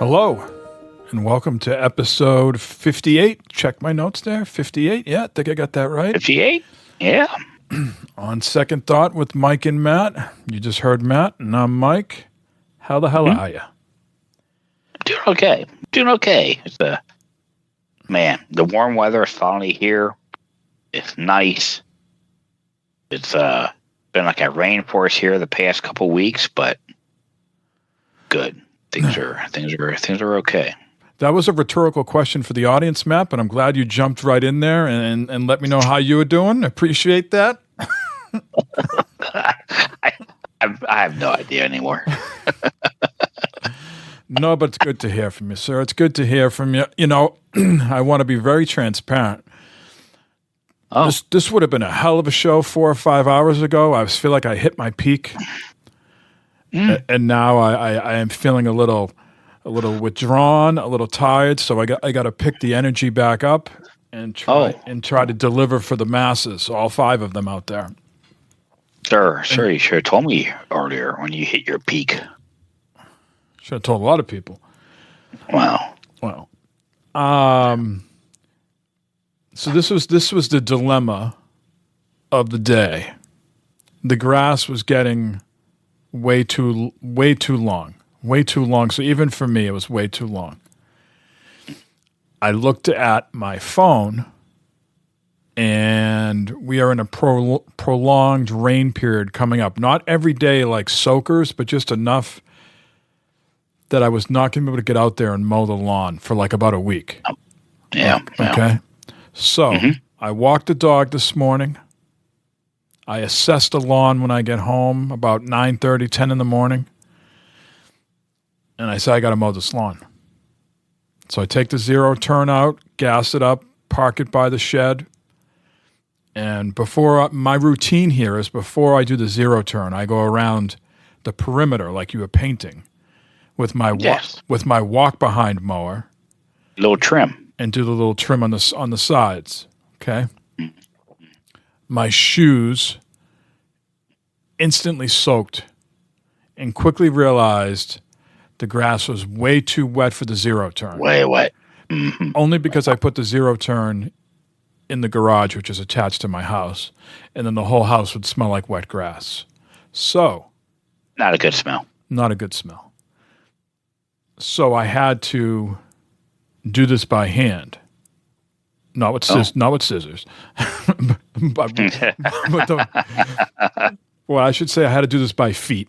Hello, and welcome to episode 58. Check my notes there. 58. Yeah, I think I got that right. 58? Yeah. On second thought with Mike and Matt. You just heard Matt, and I'm Mike. How the hell are you? Doing okay. It's the warm weather is finally here. It's nice. It's been like a rainforest here the past couple weeks, but good. Things are okay. That was a rhetorical question for the audience, Matt, but I'm glad you jumped right in there and let me know how you were doing. Appreciate that. I have no idea anymore. No, but it's good to hear from you, sir. It's good to hear from you. You know, I want to be very transparent. Oh. This would have been a hell of a show 4 or 5 hours ago. I feel like I hit my peak. And now I am feeling a little withdrawn, a little tired. So I got to pick the energy back up and try to deliver for the masses, all 5 of them out there. Sure. You should have told me earlier when you hit your peak. Should have told a lot of people. Wow. Well, so this was the dilemma of the day. The grass was getting way too long. So even for me, it was way too long. I looked at my phone, and we are in a prolonged rain period coming up. Not every day like soakers, but just enough that I was not going to be able to get out there and mow the lawn for like about a week. Yeah. Okay. So I walked the dog this morning. I assess the lawn when I get home about 9:30, 10 in the morning. And I say, I got to mow this lawn. So I take the zero turn out, gas it up, park it by the shed. And my routine here is before I do the zero turn, I go around the perimeter like you were painting with my walk behind mower. Little trim. And do the little trim on the sides. Okay. My shoes instantly soaked and quickly realized the grass was way too wet for the zero turn. Way wet. Only because I put the zero turn in the garage, which is attached to my house, and then the whole house would smell like wet grass. So. Not a good smell. Not a good smell. So I had to do this by hand. Not with scissors. but I should say I had to do this by feet.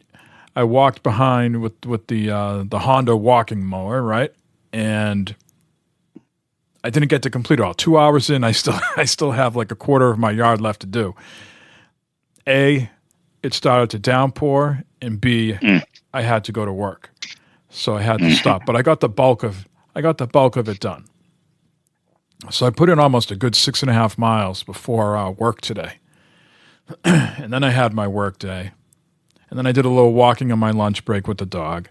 I walked behind with the Honda walking mower, right? And I didn't get to complete it all. 2 hours in, I still have like a quarter of my yard left to do. A, it started to downpour, and B, I had to go to work, so I had to stop. But I got the bulk of it done. So I put in almost a good 6.5 miles before work today. And then I had my work day. And then I did a little walking on my lunch break with the dog.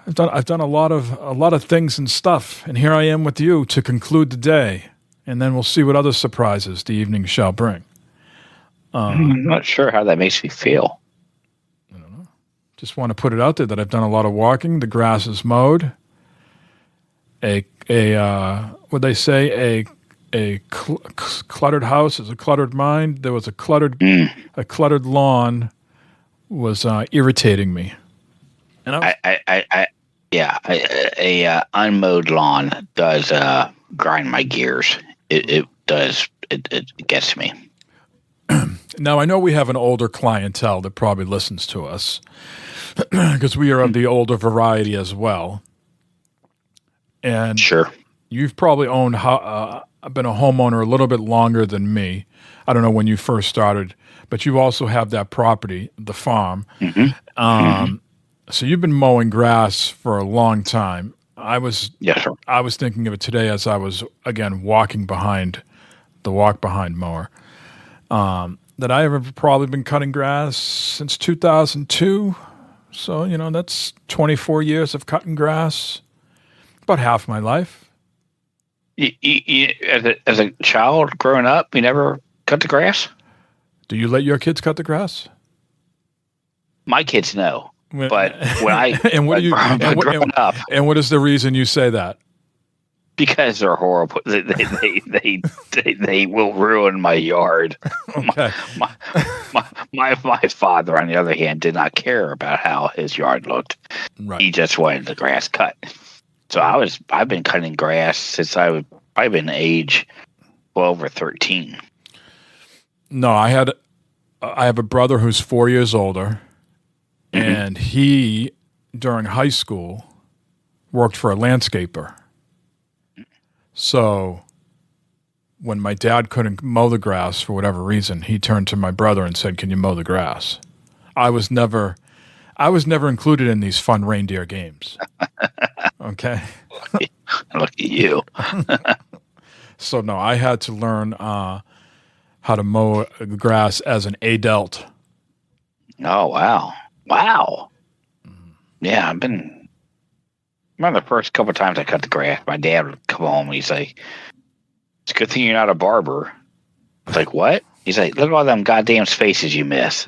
I've done a lot of things and stuff. And here I am with you to conclude the day. And then we'll see what other surprises the evening shall bring. I'm not sure how that makes me feel. I don't know. Just want to put it out there that I've done a lot of walking. The grass is mowed. What they say, a cluttered house is a cluttered mind. There was a cluttered lawn was irritating me. And a unmowed lawn does grind my gears. It does. It gets me. Now I know we have an older clientele that probably listens to us because we are of the older variety as well. And sure, you've probably been a homeowner a little bit longer than me. I don't know when you first started, but you also have that property, the farm. So you've been mowing grass for a long time. Yes, sir. I was thinking of it today as I was again walking behind the walk behind mower. That I have probably been cutting grass since 2002. So that's 24 years of cutting grass. About half my life. As a child growing up, you never cut the grass? Do you let your kids cut the grass? My kids know. But when I and what do you growing up, and what is the reason you say that? because they're horrible. They will ruin my yard. Okay. My father, on the other hand, did not care about how his yard looked. Right. He just wanted the grass cut. So I've been cutting grass since I've been age 12 or 13. No, I have a brother who's 4 years older, and he during high school worked for a landscaper. So when my dad couldn't mow the grass for whatever reason, he turned to my brother and said, "Can you mow the grass?" I was never included in these fun reindeer games. Okay. Look at you. So no, I had to learn how to mow grass as an adult. Oh, wow. Wow. Yeah, remember the first couple of times I cut the grass, my dad would come home and he'd say, "It's a good thing you're not a barber." I was like, "What?" He's like, "Look at all them goddamn spaces you miss.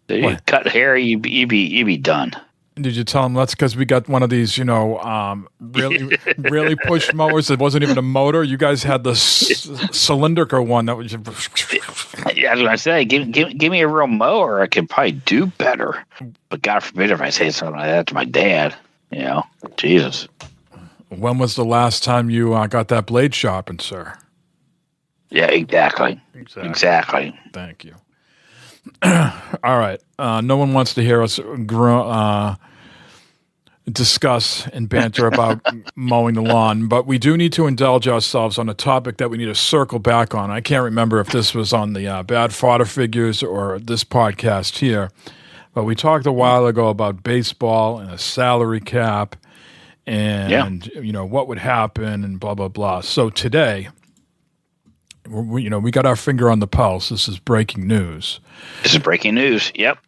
You cut hair, you be done." Did you tell him that's because we got one of these, really really push mowers that wasn't even a motor? You guys had the cylindrical one that was. Yeah, I was gonna say, give me a real mower, I could probably do better. But God forbid if I say something like that to my dad. Jesus. When was the last time you got that blade sharpened, sir? Yeah, exactly. Thank you. All right. No one wants to hear us discuss and banter about mowing the lawn, but we do need to indulge ourselves on a topic that we need to circle back on. I can't remember if this was on the Bad Fodder Figures or this podcast here, but we talked a while ago about baseball and a salary cap and, what would happen and blah, blah, blah. So today, we got our finger on the pulse. This is breaking news. Yep.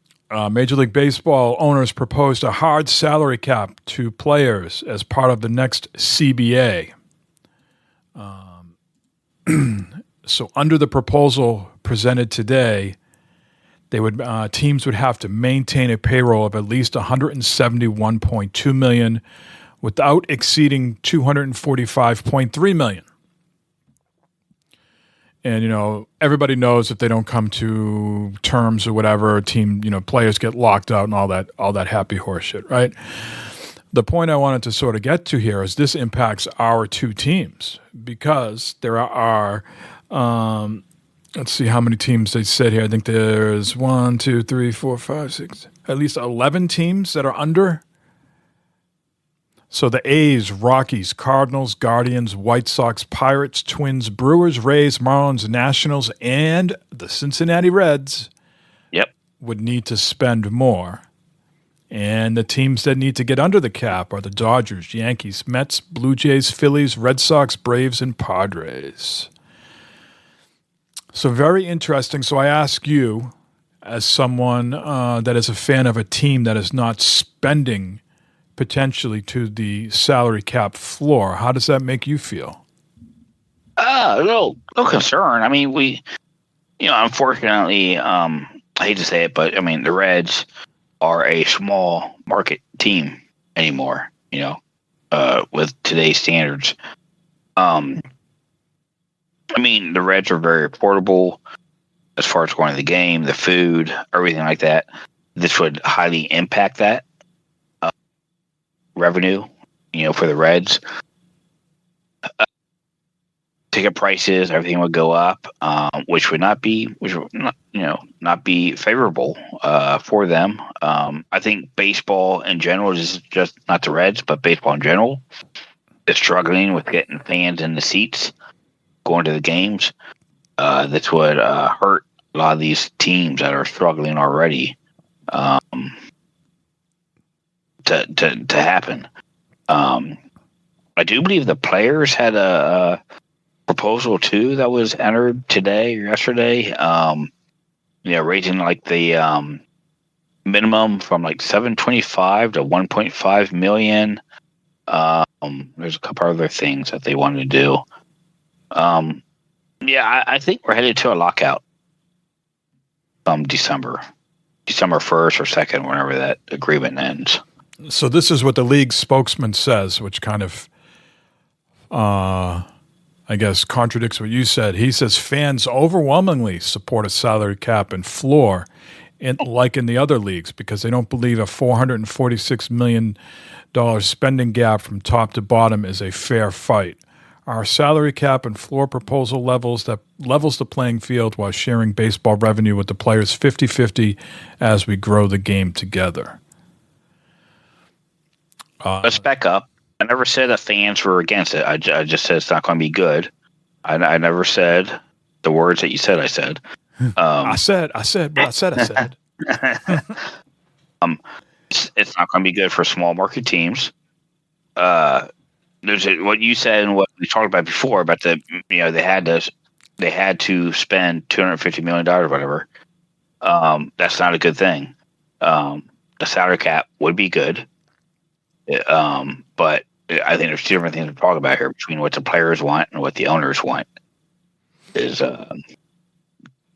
Major League Baseball owners proposed a hard salary cap to players as part of the next CBA. So under the proposal presented today, teams would have to maintain a payroll of at least $171.2 million without exceeding $245.3 million. And, everybody knows if they don't come to terms or whatever, players get locked out and all that happy horse shit, right? The point I wanted to sort of get to here is this impacts our two teams because there are, let's see how many teams they said here. I think there's 1, 2, 3, 4, 5, 6, at least 11 teams that are under. So the A's, Rockies, Cardinals, Guardians, White Sox, Pirates, Twins, Brewers, Rays, Marlins, Nationals, and the Cincinnati Reds would need to spend more. And the teams that need to get under the cap are the Dodgers, Yankees, Mets, Blue Jays, Phillies, Red Sox, Braves, and Padres. So very interesting. So I ask you, as someone that is a fan of a team that is not spending potentially to the salary cap floor, how does that make you feel? No concern. I mean, unfortunately, I hate to say it, but I mean, the Reds are a small market team anymore, with today's standards. I mean, the Reds are very affordable as far as going to the game, the food, everything like that. This would highly impact that revenue, for the Reds. Ticket prices, everything would go up, which would not be favorable for them. I think baseball in general, is just not the Reds, but baseball in general, is struggling with getting fans in the seats, going to the games. This would hurt a lot of these teams that are struggling already to happen. I do believe the players had a proposal too that was entered today or yesterday. Raising like the minimum from like $725 to $1.5 million. There's a couple other things that they wanted to do. I think we're headed to a lockout December December 1st or 2nd, whenever that agreement ends. So this is what the league spokesman says, which kind of, I guess, contradicts what you said. He says fans overwhelmingly support a salary cap and floor, like in the other leagues, because they don't believe a $446 million spending gap from top to bottom is a fair fight. Our salary cap and floor proposal levels the playing field while sharing baseball revenue with the players 50-50 as we grow the game together. Let's back up. I never said that fans were against it. I just said it's not going to be good. I never said the words that you said I said. I said. It's not going to be good for small market teams. There's what you said and what we talked about before about they had to spend $250 million or whatever. That's not a good thing. The salary cap would be good, but I think there's two different things to talk about here between what the players want and what the owners want. Is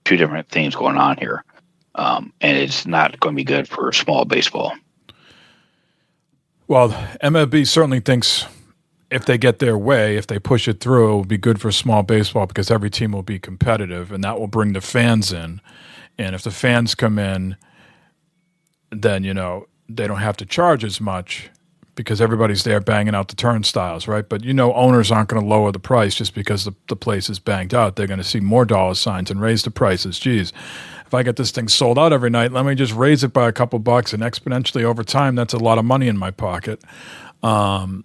two different things going on here, and it's not going to be good for small baseball. Well, MLB certainly thinks if they get their way, if they push it through, it will be good for small baseball because every team will be competitive, and that will bring the fans in. And if the fans come in, then, they don't have to charge as much because everybody's there banging out the turnstiles, right? But, owners aren't going to lower the price just because the place is banged out. They're going to see more dollar signs and raise the prices. Geez, if I get this thing sold out every night, let me just raise it by a couple bucks, and exponentially over time, that's a lot of money in my pocket. But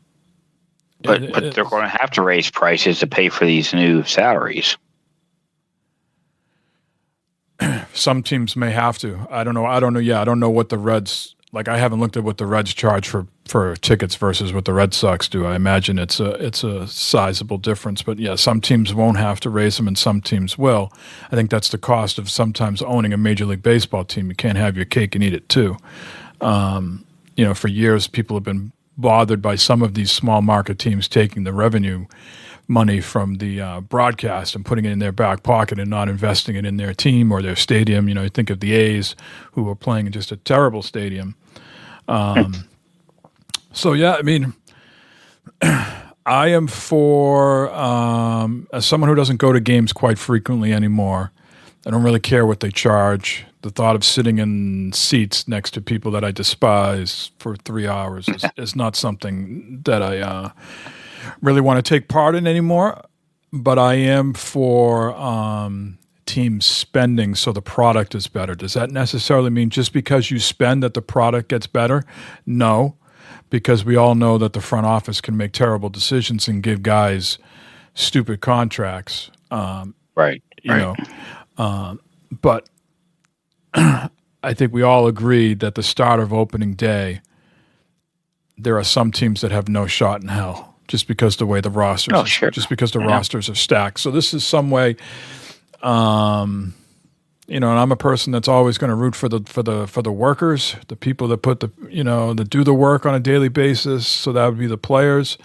they're going to have to raise prices to pay for these new salaries. Some teams may have to. I don't know. Yeah, I don't know what the Reds like. I haven't looked at what the Reds charge for tickets versus what the Red Sox do. I imagine it's a sizable difference. But yeah, some teams won't have to raise them, and some teams will. I think that's the cost of sometimes owning a Major League Baseball team. You can't have your cake and eat it too. For years, people have been bothered by some of these small market teams taking the revenue money from the broadcast and putting it in their back pocket and not investing it in their team or their stadium. You think of the A's, who are playing in just a terrible stadium. So yeah, I mean, I am for as someone who doesn't go to games quite frequently anymore. I don't really care what they charge. The thought of sitting in seats next to people that I despise for 3 hours is not something that I really want to take part in anymore. But I am for team spending so the product is better. Does that necessarily mean just because you spend that the product gets better? No, because we all know that the front office can make terrible decisions and give guys stupid contracts. Right. But I think we all agree that the start of opening day, there are some teams that have no shot in hell just because the way the rosters, rosters are stacked. So this is some way, and I'm a person that's always going to root for the workers, the people that put that do the work on a daily basis. So that would be the players.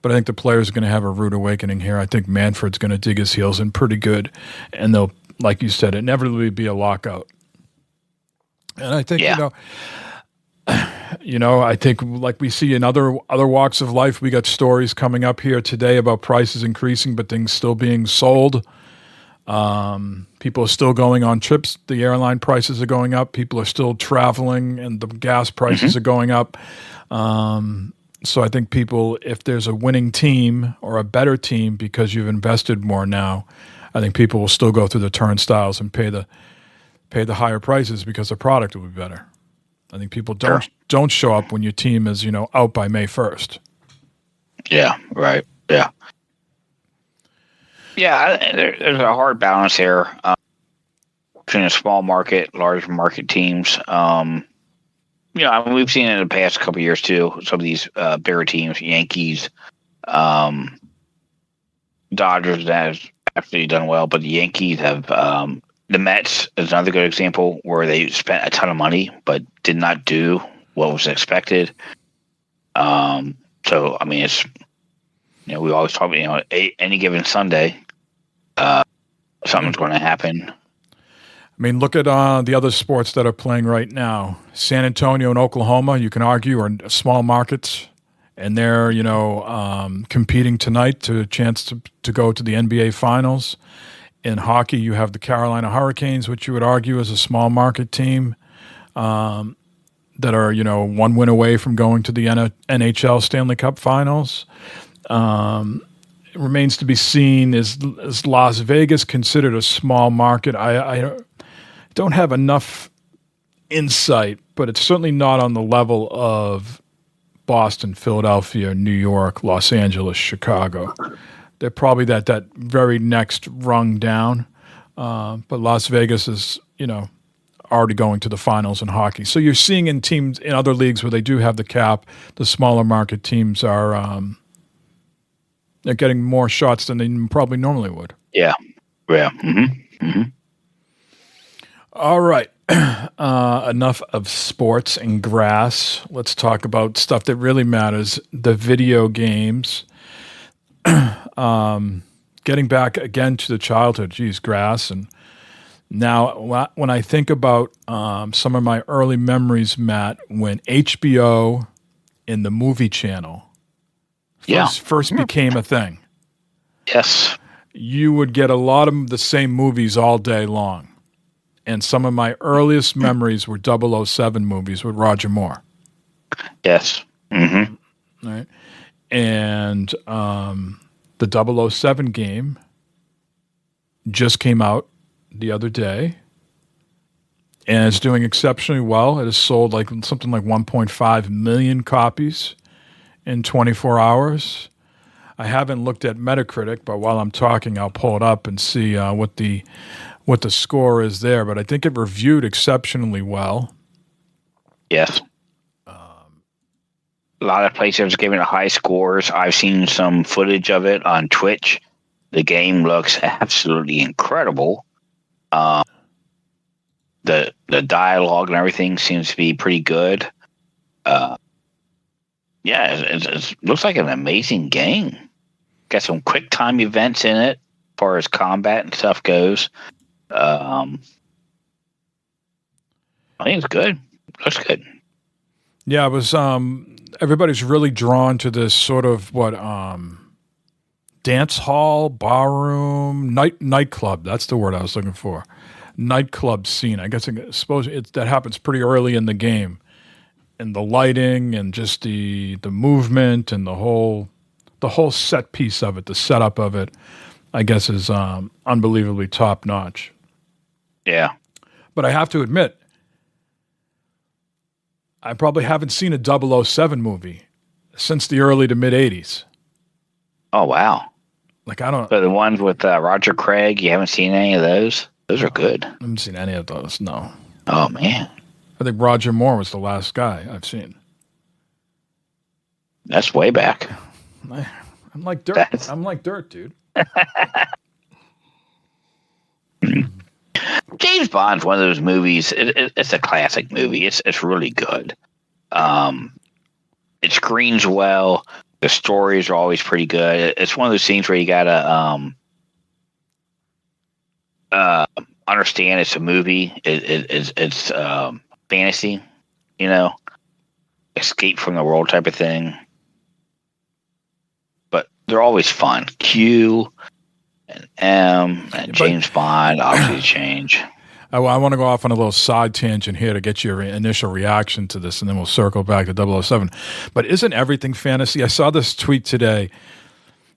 But I think the players are going to have a rude awakening here. I think Manfred's going to dig his heels in pretty good, and they'll, like you said, inevitably be a lockout. And I think, I think like we see in other walks of life, we got stories coming up here today about prices increasing, but things still being sold. People are still going on trips. The airline prices are going up. People are still traveling, and the gas prices are going up. So I think people, if there's a winning team or a better team because you've invested more now, I think people will still go through the turnstiles and pay the higher prices because the product will be better. I think people don't show up when your team is, out by May 1st. Yeah, right. Yeah. Yeah, there's a hard balance here between a small market, large market teams. We've seen it in the past couple of years too. Some of these bigger teams, Yankees, Dodgers, that has absolutely done well, but the Yankees have. The Mets is another good example where they spent a ton of money but did not do what was expected. So I mean, it's we always talk about any given Sunday, something's going to happen. I mean, look at the other sports that are playing right now. San Antonio and Oklahoma, you can argue, are small markets, and they're competing tonight to a chance to go to the NBA Finals. In hockey, you have the Carolina Hurricanes, which you would argue is a small market team that are one win away from going to the NHL Stanley Cup Finals. It remains to be seen, is Las Vegas considered a small market? I don't have enough insight, but it's certainly not on the level of Boston, Philadelphia, New York, Los Angeles, Chicago. They're probably that very next rung down. But Las Vegas is, already going to the finals in hockey. So you're seeing in teams in other leagues where they do have the cap, the smaller market teams are they're getting more shots than they probably normally would. Yeah. Mm-hmm. Mm-hmm. All right. Enough of sports and grass. Let's talk about stuff that really matters, the video games. Getting back again to the childhood, grass. And now when I think about some of my early memories, Matt, when HBO and the movie channel first became a thing. Yes. You would get a lot of the same movies all day long. And some of my earliest memories were 007 movies with Roger Moore. Yes. Mm-hmm. Right. And the 007 game just came out the other day. And it's doing exceptionally well. It has sold something like 1.5 million copies in 24 hours. I haven't looked at Metacritic, but while I'm talking, I'll pull it up and see what the score is there. But I think it reviewed exceptionally well. Yes. A lot of places are giving it high scores. I've seen some footage of it on Twitch. The game looks absolutely incredible. The dialogue and everything seems to be pretty good. It looks like an amazing game. Got some quick time events in it as far as combat and stuff goes. I think it's good. Looks good. Yeah, it was. Everybody's really drawn to this sort of dance hall, barroom, nightclub. That's the word I was looking for. Nightclub scene. I suppose that happens pretty early in the game, and the lighting and just the movement and the whole set piece of it, the setup of it, I guess is unbelievably top notch. Yeah, but I have to admit, I probably haven't seen a 007 movie since the early to mid 80s. Oh wow! So the ones with Roger Craig, you haven't seen any of those? Those are good. I haven't seen any of those. No. Oh man! I think Roger Moore was the last guy I've seen. That's way back. I'm like dirt. I'm like dirt, dude. James Bond's one of those movies. It's a classic movie. It's really good. It screens well. The stories are always pretty good. It's one of those things where you gotta understand it's a movie. It's fantasy, escape from the world type of thing. But they're always fun. Q and M and James Bond obviously change. I want to go off on a little side tangent here to get your initial reaction to this, and then we'll circle back to 007. But isn't everything fantasy? I saw this tweet today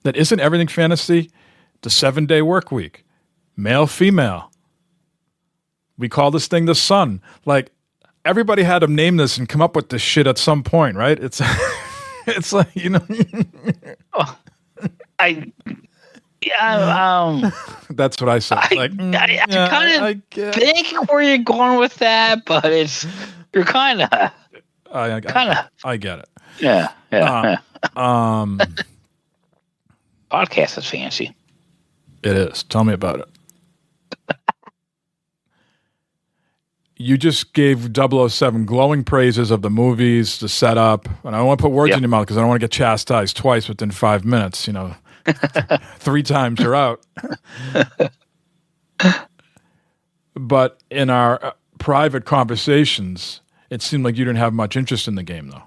that isn't everything fantasy? The 7-day work week, male, female. We call this thing the sun. Like, everybody had to name this and come up with this shit at some point, right? It's like, that's what I said. I kind of think where you're going with that, but you're kind of. I get it. Yeah. Podcast is fancy. It is. Tell me about it. You just gave 007 glowing praises of the movies, the setup, and I don't want to put words in your mouth because I don't want to get chastised twice within 5 minutes. 3 times you're out. But in our private conversations, it seemed like you didn't have much interest in the game, though.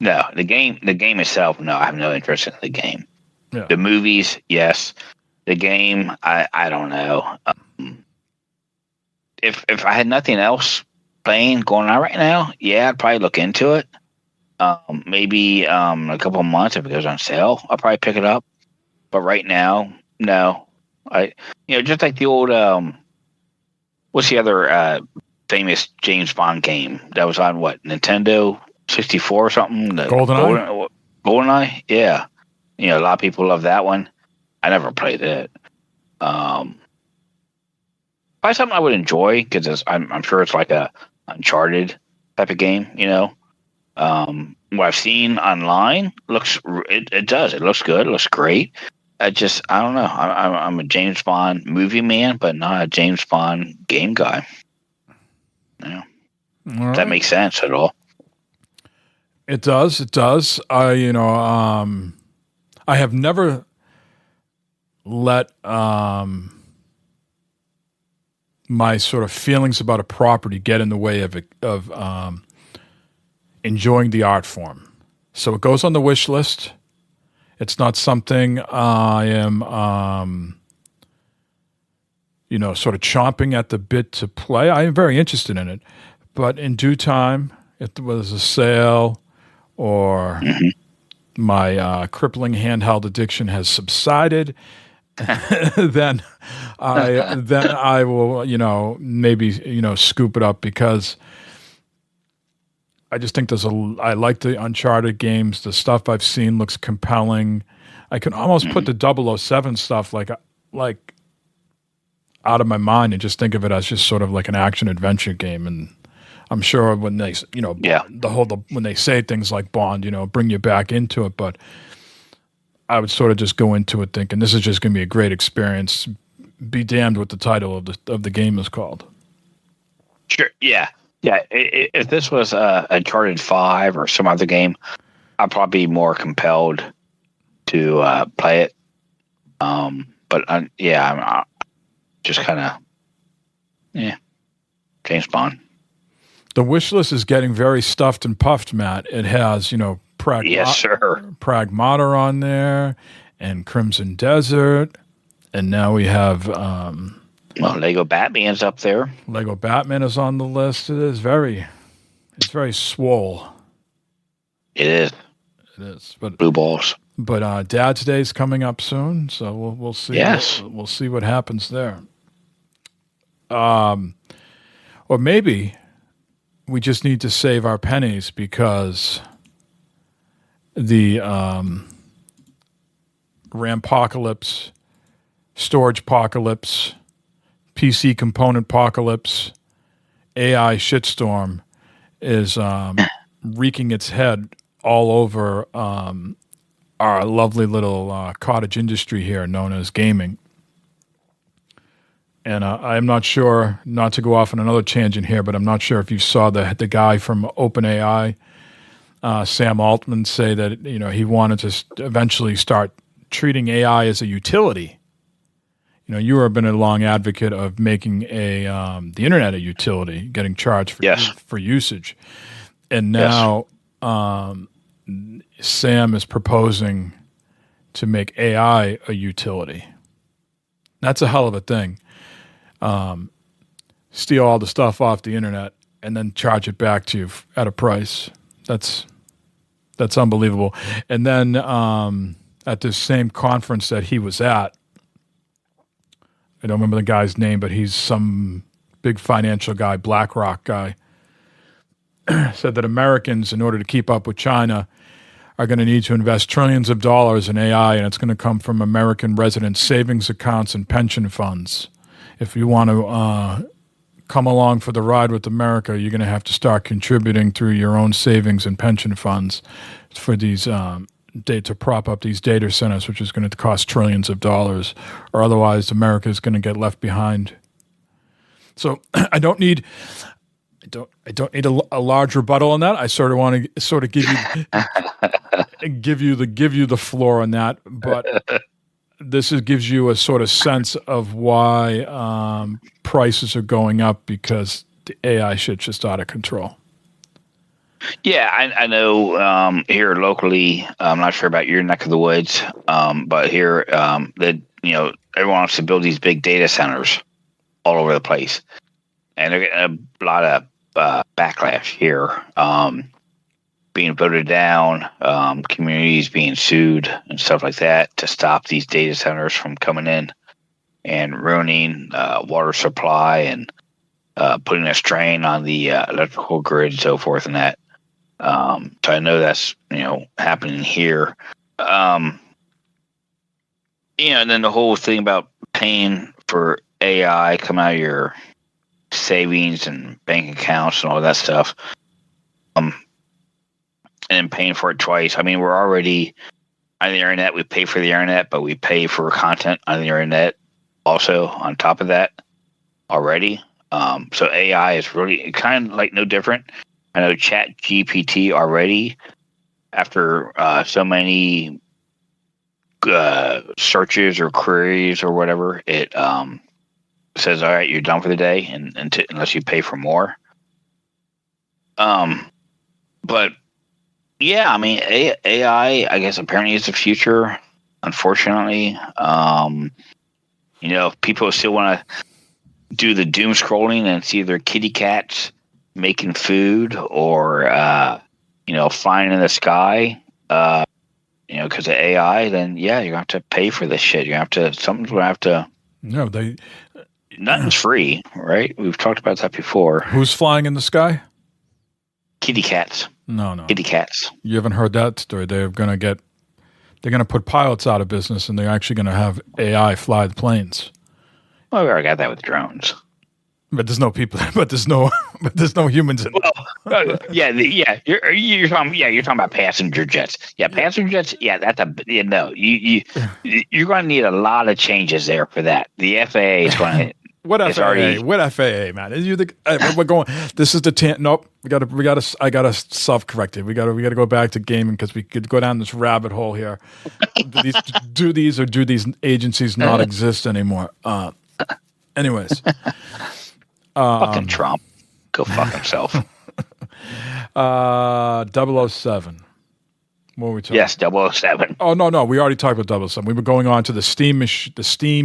No, the game itself, no, I have no interest in the game. Yeah. The movies, yes. The game, I don't know. If I had nothing else playing going on right now, yeah, I'd probably look into it. Maybe a couple of months if it goes on sale, I'll probably pick it up. But right now, no. Just like the old what's the other famous James Bond game that was on Nintendo 64 or something? GoldenEye? GoldenEye, yeah. A lot of people love that one. I never played it. Probably something I would enjoy because I'm sure it's like a Uncharted type of game. What I've seen online it does. It looks good. It looks great. I don't know. I'm a James Bond movie man, but not a James Bond game guy. Yeah, Right. That makes sense at all. It does. It does. I have never let my sort of feelings about a property get in the way of enjoying the art form. So it goes on the wish list. It's not something I am, sort of chomping at the bit to play. I am very interested in it, but in due time, if there was a sale or my crippling handheld addiction has subsided, then I will, maybe, scoop it up because I just think I like the Uncharted games. The stuff I've seen looks compelling. I can almost put the 007 stuff like out of my mind and just think of it as just sort of like an action adventure game. And I'm sure when they, when they say things like Bond, bring you back into it. But I would sort of just go into it thinking this is just going to be a great experience. Be damned what the title of the game is called. Sure. Yeah. Yeah. If this was Uncharted 5 or some other game, I'd probably be more compelled to play it. I'm just kind of, James Bond. The wish list is getting very stuffed and puffed, Matt. It has, Yes, sir. Pragmata on there and Crimson Desert. And now we have... Lego Batman's up there. Lego Batman is on the list. It's very swole. It is. It is. But blue balls. But Dad's Day is coming up soon, so we'll see. Yes. We'll see what happens there. Or maybe we just need to save our pennies because the Rampocalypse, storage apocalypse, PC component apocalypse, AI shitstorm is wreaking its head all over our lovely little cottage industry here known as gaming. And I'm not sure, not to go off on another tangent here, but I'm not sure if you saw the guy from OpenAI, Sam Altman, say that he wanted to eventually start treating AI as a utility. You have been a long advocate of making the internet a utility, getting charged for usage, and now Sam is proposing to make AI a utility. That's a hell of a thing. Steal all the stuff off the internet and then charge it back to you at a price. That's unbelievable. And then at this same conference that he was at, I don't remember the guy's name, but he's some big financial guy, BlackRock guy, said that Americans, in order to keep up with China, are going to need to invest trillions of dollars in AI, and it's going to come from American residents' savings accounts and pension funds. If you want to come along for the ride with America, you're going to have to start contributing through your own savings and pension funds for these to prop up these data centers, which is going to cost trillions of dollars, or otherwise America is going to get left behind. So I don't need a large rebuttal on that. I sort of want to give you the floor on that, but gives you a sort of sense of why prices are going up, because the AI shit's just out of control. Yeah, I know here locally, I'm not sure about your neck of the woods, but here that everyone wants to build these big data centers all over the place, and they're getting a lot of backlash here, being voted down, communities being sued and stuff like that to stop these data centers from coming in and ruining water supply and putting a strain on the electrical grid and so forth and that. So I know that's happening here. And then the whole thing about paying for AI come out of your savings and bank accounts and all that stuff, and then paying for it twice. I mean, we're already on the internet. We pay for the internet, but we pay for content on the internet also on top of that already. So AI is really kind of like no different. I know Chat GPT already, after so many searches or queries or whatever, it says, all right, you're done for the day, and unless you pay for more. But yeah, I mean, AI, I guess apparently is the future. Unfortunately, people still want to do the doom scrolling and see their kitty cats making food or flying in the sky, because of AI. Then yeah, you're gonna have to pay for this shit. Something's gonna have to. No, Nothing's free, right? We've talked about that before. Who's flying in the sky? Kitty cats. No. Kitty cats. You haven't heard that story. They're gonna put pilots out of business, and they're actually gonna have AI fly the planes. Well, we already got that with drones. But there's no people. But there's no humans in. Well, you're talking about passenger jets. Yeah, passenger jets. Yeah, that's you're going to need a lot of changes there for that. The FAA is going to. What FAA? What FAA, man? We're going. This is the nope. We got to. I got to self-correct it. We got to go back to gaming, because we could go down this rabbit hole here. Do these agencies not exist anymore? Anyways. Fucking Trump. Go fuck himself. 007. What were we talking? Yes, 007. Oh, no. We already talked about 007. We were going on to the Steam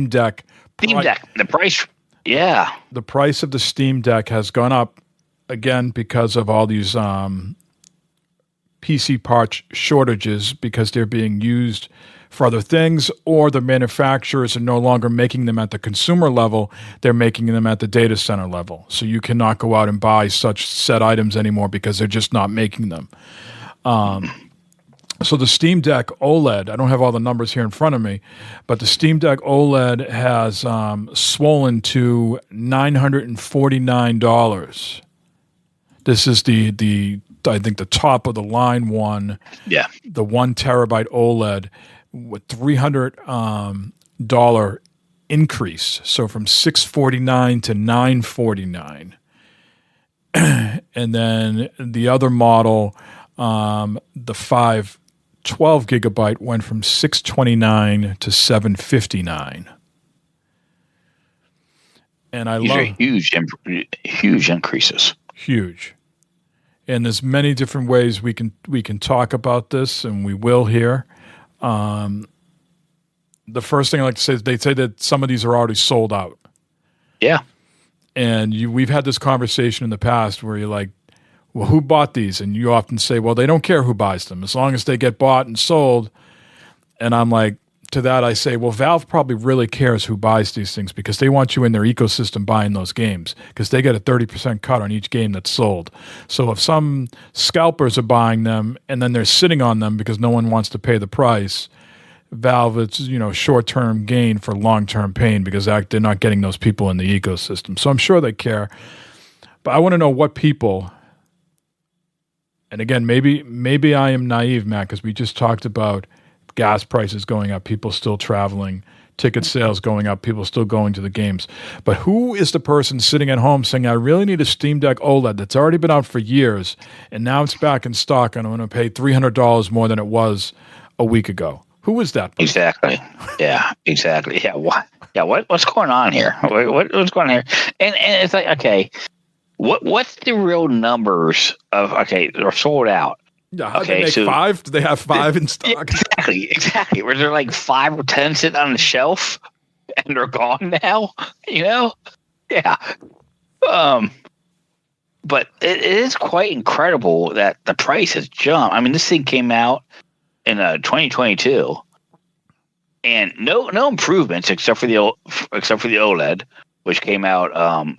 Deck. The price. Yeah. The price of the Steam Deck has gone up again because of all these PC parts shortages, because they're being used for other things, or the manufacturers are no longer making them at the consumer level. They're making them at the data center level. So you cannot go out and buy such set items anymore because they're just not making them. So the Steam Deck OLED, I don't have all the numbers here in front of me, but the Steam Deck OLED has swollen to $949. This is the I think the top of the line one. Yeah. The 1 terabyte OLED with $300 increase. So from $649 to $949. And then the other model, the 512 gigabyte, went from $629 to $759. And These are huge increases. Huge. And there's many different ways we can talk about this, and we will here. The first thing I like to say is they say that some of these are already sold out. Yeah. And we've had this conversation in the past where you're like, well, who bought these? And you often say, well, they don't care who buys them as long as they get bought and sold. And I'm like, to that I say, well, Valve probably really cares who buys these things, because they want you in their ecosystem buying those games, because they get a 30% cut on each game that's sold. So if some scalpers are buying them and then they're sitting on them because no one wants to pay the price, Valve, it's short-term gain for long-term pain, because they're not getting those people in the ecosystem. So I'm sure they care. But I want to know what people, and again, maybe I am naive, Matt, because we just talked about gas prices going up, people still traveling, ticket sales going up, people still going to the games. But who is the person sitting at home saying, I really need a Steam Deck OLED that's already been out for years, and now it's back in stock, and I'm going to pay $300 more than it was a week ago? Who was that person? Exactly. Yeah. Exactly. Yeah. What? Yeah. What's going on here? What's going on here? And it's like, okay, what's the real numbers of? Okay, they're sold out. Yeah, how Okay, they make so 5? Do they have 5 in stock? exactly. Were there like 5 or 10 sitting on the shelf and they're gone now? You know? Yeah. But it is quite incredible that the price has jumped. I mean, this thing came out in 2022, and no improvements except for the OLED, which came out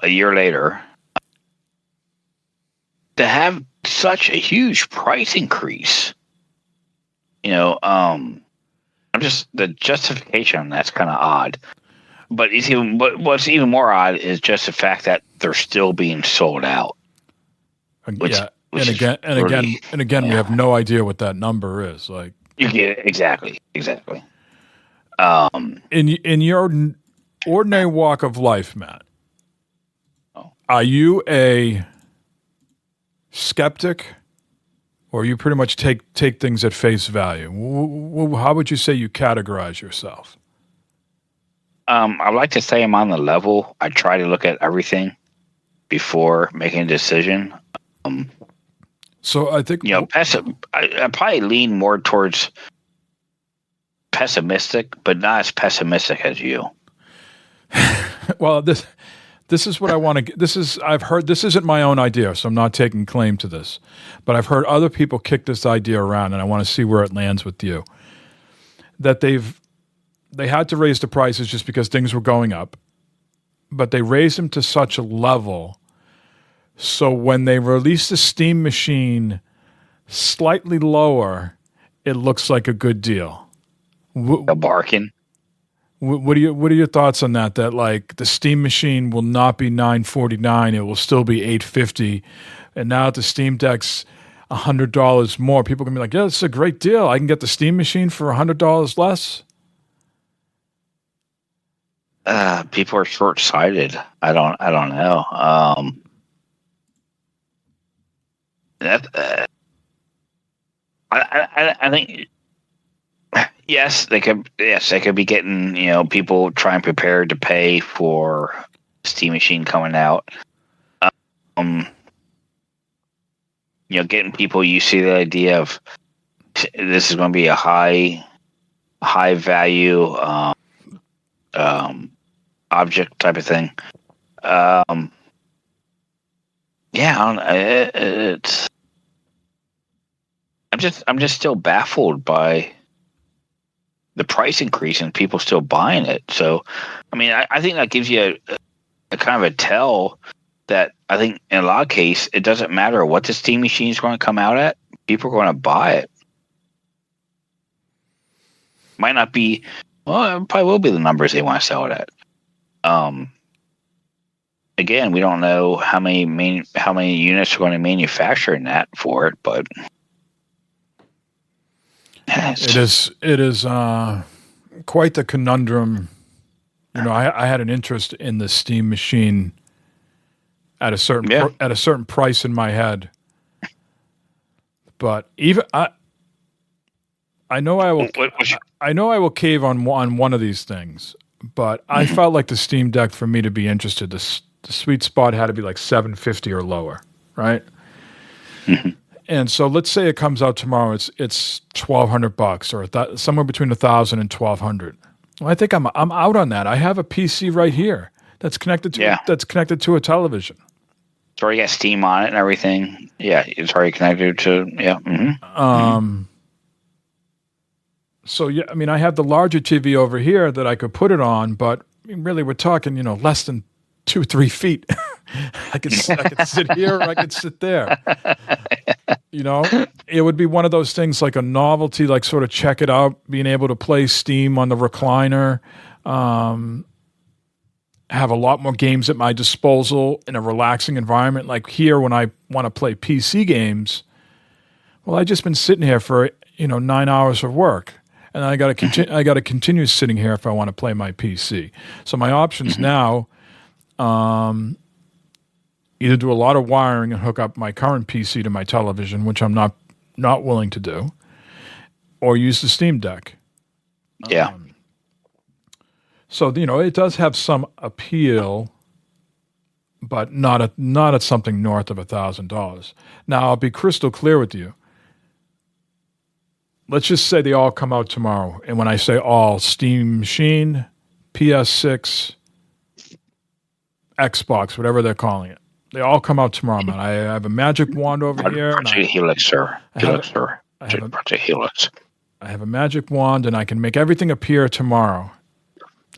a year later. To have such a huge price increase, I'm just the justification on that's kind of odd. But what's even more odd is just the fact that they're still being sold out. Which again, we have no idea what that number is. Like, you get it. Exactly. In your ordinary walk of life, Matt, Oh. are you a skeptic, or you pretty much take things at face value? How would you say you categorize yourself? I like to say I'm on the level. I try to look at everything before making a decision. So I think I probably lean more towards pessimistic, but not as pessimistic as you. Well, this is what I want to. I've heard this isn't my own idea, so I'm not taking claim to this, but I've heard other people kick this idea around, and I want to see where it lands with you. That they had to raise the prices just because things were going up, but they raised them to such a level. So when they release the Steam machine slightly lower, it looks like a good deal. A bargain. What are your thoughts on that? That like the Steam machine will not be $949, it will still be $850, and now that the Steam Deck's $100 more, people can be like, yeah, it's a great deal. I can get the Steam machine for $100 less. People are short-sighted. I don't know. I think yes, they could be getting people trying prepared to pay for Steam machine coming out. Getting people used to the idea of this is going to be a high value object type of thing. It's. I'm just still baffled by the price increase and people still buying it. So, I mean, I think that gives you a kind of a tell that I think in a lot of cases it doesn't matter what the Steam machine is going to come out at. People are going to buy it. Might not be. Well, it probably will be the numbers they want to sell it at. Again, we don't know how many units are going to manufacture in that for it, but it is quite the conundrum. I had an interest in the Steam machine at a certain price in my head, but even I know I will cave on one of these things, but I felt like the Steam Deck, for me to be interested, the sweet spot had to be like $750 or lower, right? Mm-hmm. And so let's say it comes out tomorrow, it's $1,200 or somewhere between $1,000 and $1,200. Well, I think I'm out on that. I have a PC right here that's connected to a television. It's already got Steam on it and everything. Yeah, it's already connected to Mm-hmm. So yeah, I mean, I have the larger TV over here that I could put it on, but really, we're talking less than 2-3 feet. I could sit here or I could sit there. It would be one of those things like a novelty, like sort of check it out, being able to play Steam on the recliner, have a lot more games at my disposal in a relaxing environment. Like here, when I want to play PC games, well, I've just been sitting here for 9 hours of work, and I got to continue sitting here if I want to play my PC. So my options now. Either do a lot of wiring and hook up my current PC to my television, which I'm not willing to do, or use the Steam Deck. Yeah. So it does have some appeal, but not at something north of $1,000. Now I'll be crystal clear with you. Let's just say they all come out tomorrow, and when I say all, Steam Machine, PS6, Xbox, whatever they're calling it, they all come out tomorrow, man. I have a magic wand over here. Project Helix, sir. Helix. I have a magic wand, and I can make everything appear tomorrow,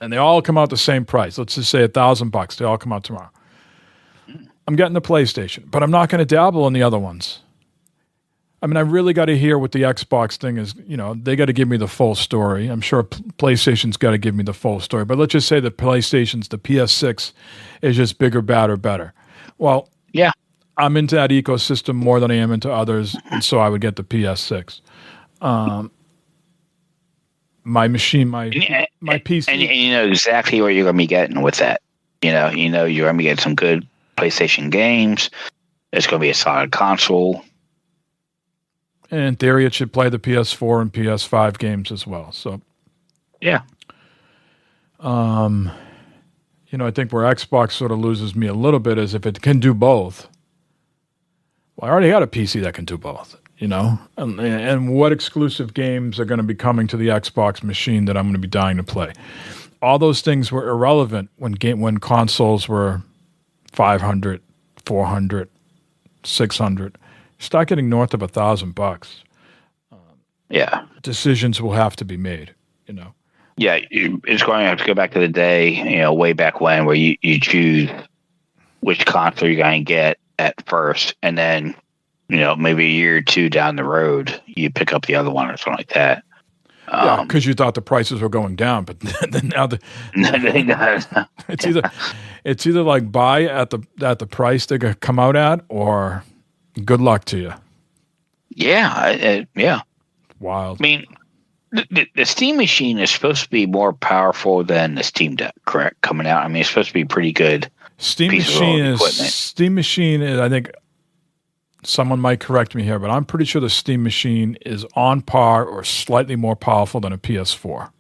and they all come out the same price. Let's just say $1,000. They all come out tomorrow. I'm getting the PlayStation, but I'm not going to dabble in the other ones. I mean, I really got to hear what the Xbox thing is. They got to give me the full story. I'm sure PlayStation's got to give me the full story. But let's just say the PS6 is just bigger, badder, better. Well, yeah, I'm into that ecosystem more than I am into others, and so I would get the PS6. My machine, my PC. And you know exactly what you're going to be getting with that. You know you're going to be getting some good PlayStation games. It's going to be a solid console. And in theory, it should play the PS4 and PS5 games as well. So, yeah. I think where Xbox sort of loses me a little bit is if it can do both. Well, I already got a PC that can do both, And what exclusive games are going to be coming to the Xbox machine that I'm going to be dying to play? All those things were irrelevant when consoles were 500, 400, 600. Start getting north of $1,000. Yeah, decisions will have to be made. Yeah, it's going to have to go back to the day, way back when, where you choose which console you're going to get at first, and then, maybe a year or two down the road, you pick up the other one or something like that. Yeah, because you thought the prices were going down, but then now it's either like buy at the price they're going to come out at, or good luck to you. Yeah, yeah. Wild. I mean, the Steam Machine is supposed to be more powerful than the Steam Deck, correct? Coming out, I mean, it's supposed to be pretty good. Steam Machine is. I think someone might correct me here, but I'm pretty sure the Steam Machine is on par or slightly more powerful than a PS4.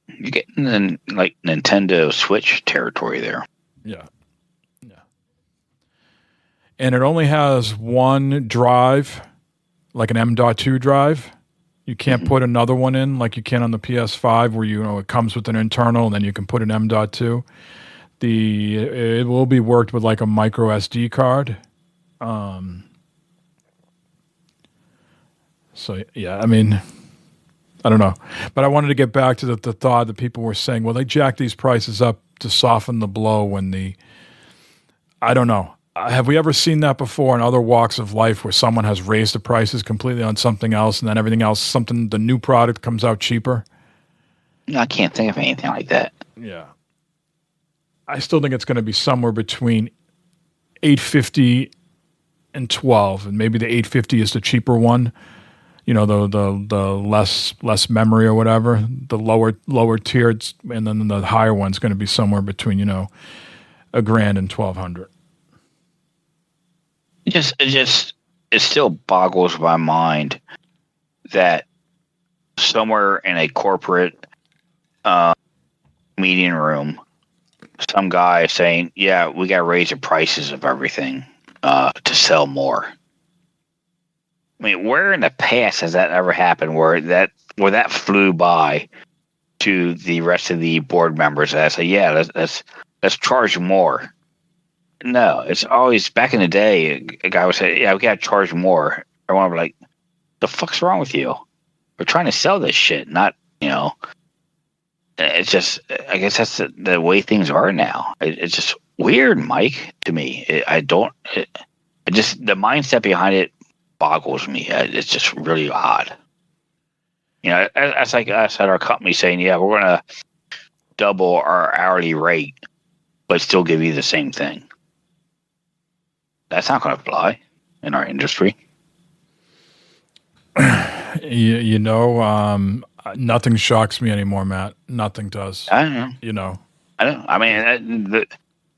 You're getting in like Nintendo Switch territory there. Yeah. And it only has one drive, like an M.2 drive. You can't put another one in like you can on the PS5 where it comes with an internal and then you can put an M.2. It will be worked with like a micro SD card. So yeah, I mean, I don't know. But I wanted to get back to the thought that people were saying, well, they jacked these prices up to soften the blow I don't know. Have we ever seen that before in other walks of life where someone has raised the prices completely on something else and then everything else, the new product comes out cheaper? I can't think of anything like that. Yeah. I still think it's going to be somewhere between $850 and $12, and maybe the $850 is the cheaper one. The less memory or whatever. The lower tiered, and then the higher one's going to be somewhere between $1,000 and $1,200. It still boggles my mind that somewhere in a corporate meeting room, some guy is saying, "Yeah, we got to raise the prices of everything to sell more." I mean, where in the past has that ever happened? Where that flew by to the rest of the board members and I say, "Yeah, let's charge more." No, it's always back in the day. A guy would say, "Yeah, we got to charge more." Everyone would be like, "The fuck's wrong with you? We're trying to sell this shit, not." It's just, I guess that's the way things are now. It's just weird, Mike. To me, the mindset behind it boggles me. It's just really odd. That's like us at our company saying, "Yeah, we're going to double our hourly rate, but still give you the same thing." That's not going to fly in our industry. Nothing shocks me anymore, Matt. Nothing does. I don't know. I don't. I mean,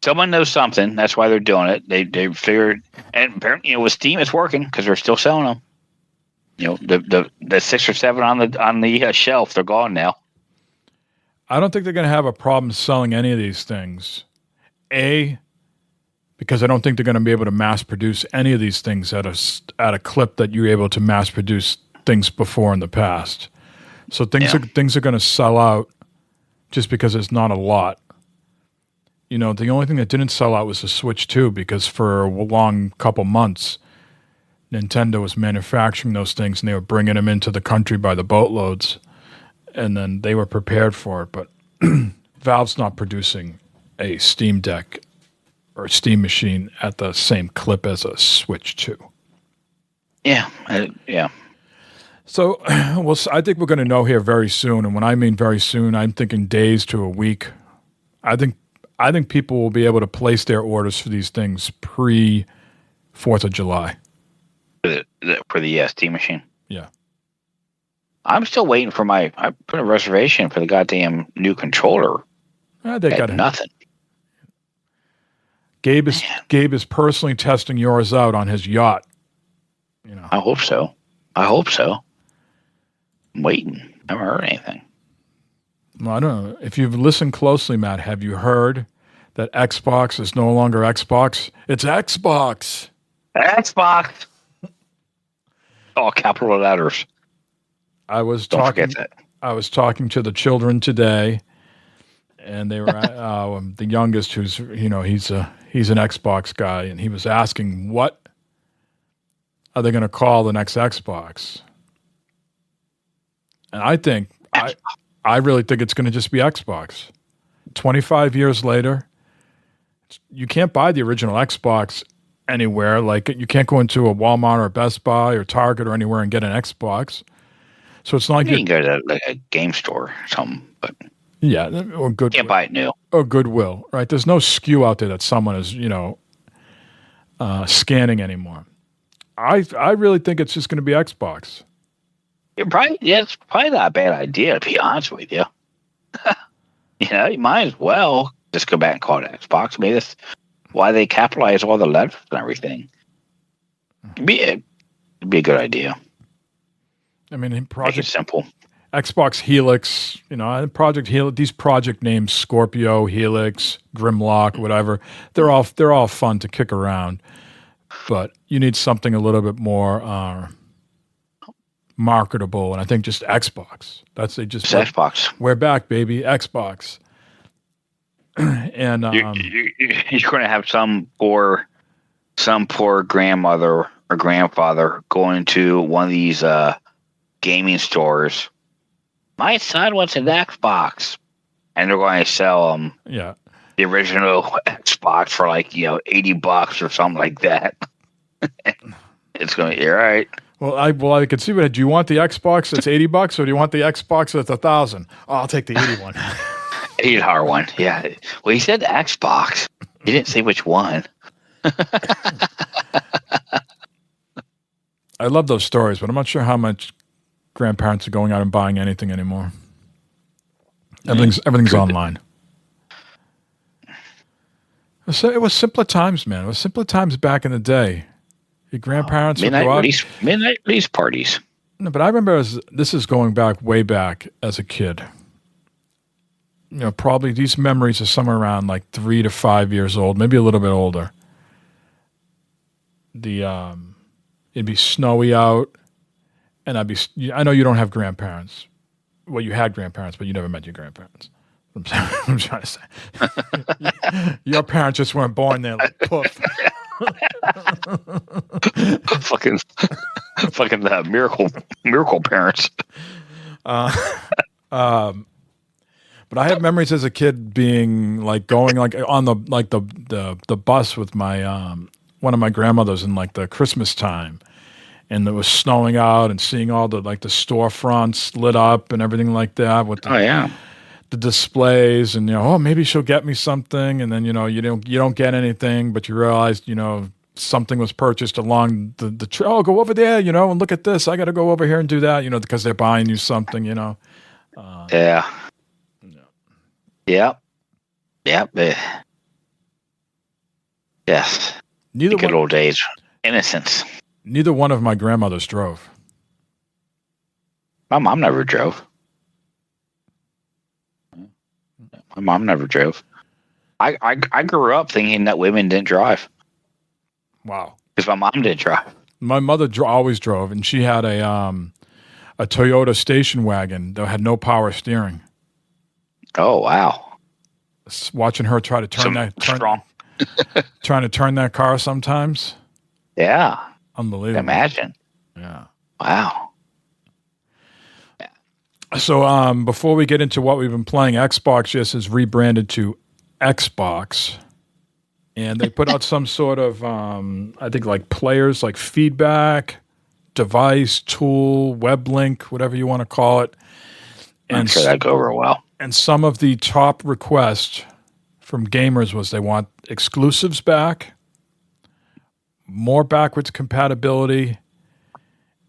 someone knows something. That's why they're doing it. They figured, and apparently, with Steam, it's working because they're still selling them. The 6 or 7 on the shelf, they're gone now. I don't think they're going to have a problem selling any of these things. Because I don't think they're going to be able to mass produce any of these things at a clip that you're able to mass produce things before in the past. So things are going to sell out just because it's not a lot. The only thing that didn't sell out was the Switch 2 because for a long couple months, Nintendo was manufacturing those things and they were bringing them into the country by the boatloads, and then they were prepared for it. But Valve's not producing a Steam Deck or a Steam machine at the same clip as a Switch 2. Yeah. So, I think we're going to know here very soon. And when I mean very soon, I'm thinking days to a week. I think people will be able to place their orders for these things pre-4th of July. For the Steam machine? Yeah. I'm still waiting for I put a reservation for the goddamn new controller. They got nothing. Gabe is personally testing yours out on his yacht. I hope so. I'm waiting. I haven't heard anything. Well, I don't know. If you've listened closely, Matt, have you heard that Xbox is no longer Xbox? It's Xbox. Xbox. All capital letters. Don't forget that. I was talking to the children today, and they were the youngest, who's he's an Xbox guy, and he was asking what are they going to call the next Xbox? And I really think it's going to just be Xbox. 25 years later, you can't buy the original Xbox anywhere. Like, you can't go into a Walmart or a Best Buy or Target or anywhere and get an Xbox. So it's not like you can go to a game store or something, but yeah, or Goodwill. Can't buy it new. Or Goodwill, right? There's no SKU out there that someone is, scanning anymore. I really think it's just going to be Xbox. It's probably not a bad idea, to be honest with you. You might as well just go back and call it Xbox. Maybe that's why they capitalize all the letters and everything. It'd be a good idea. I mean, Make it simple. Xbox Helix, Project Helix. These project names, Scorpio, Helix, Grimlock, whatever. They're all fun to kick around, but you need something a little bit more marketable. And I think just Xbox. Xbox. We're back, baby. Xbox. And you're going to have some poor grandmother or grandfather going to one of these gaming stores. My son wants an Xbox, and they're going to sell them the original Xbox for like $80 or something like that. It's going to be all right. Well, I can see what. Do you want the Xbox that's $80, or do you want the Xbox that's $1,000? Oh, I'll take the $80 one. $80 one, yeah. Well, he said Xbox. He didn't say which one. I love those stories, but I'm not sure how much grandparents are going out and buying anything anymore. Everything's online. It was simpler times, man. It was simpler times back in the day. Your grandparents would go out. Midnight release parties. No, but I remember this is going back way back as a kid. Probably these memories are somewhere around like 3 to 5 years old, maybe a little bit older. It'd be snowy out, and I know you don't have grandparents. Well, you had grandparents, but you never met your grandparents. I'm trying to say. Your parents just weren't born there like poof. fucking miracle parents. But I have memories as a kid being like going like on the bus with my one of my grandmothers in like the Christmas time, and it was snowing out, and seeing all the like the storefronts lit up and everything like that with the displays, and maybe she'll get me something, and then you don't get anything, but you realize something was purchased along the trail. Oh, go over there, and look at this. I got to go over here and do that, because they're buying you something, Yeah. Yep. Yes. Good old days. Innocence. Neither one of my grandmothers drove. My mom never drove. My mom never drove. I grew up thinking that women didn't drive Wow. because my mom didn't drive. My mother always drove, and she had a Toyota station wagon that had no power steering. Oh wow! Watching her try to trying to turn that car sometimes. Yeah, Unbelievable. imagine. Yeah. Wow. So before we get into what we've been playing, Xbox just is rebranded to Xbox. And they put out some sort of, I think, like players, like feedback, device, tool, web link, whatever you want to call it. And I'm sure that'd go over well. And some of the top requests from gamers was they want exclusives back, more backwards compatibility,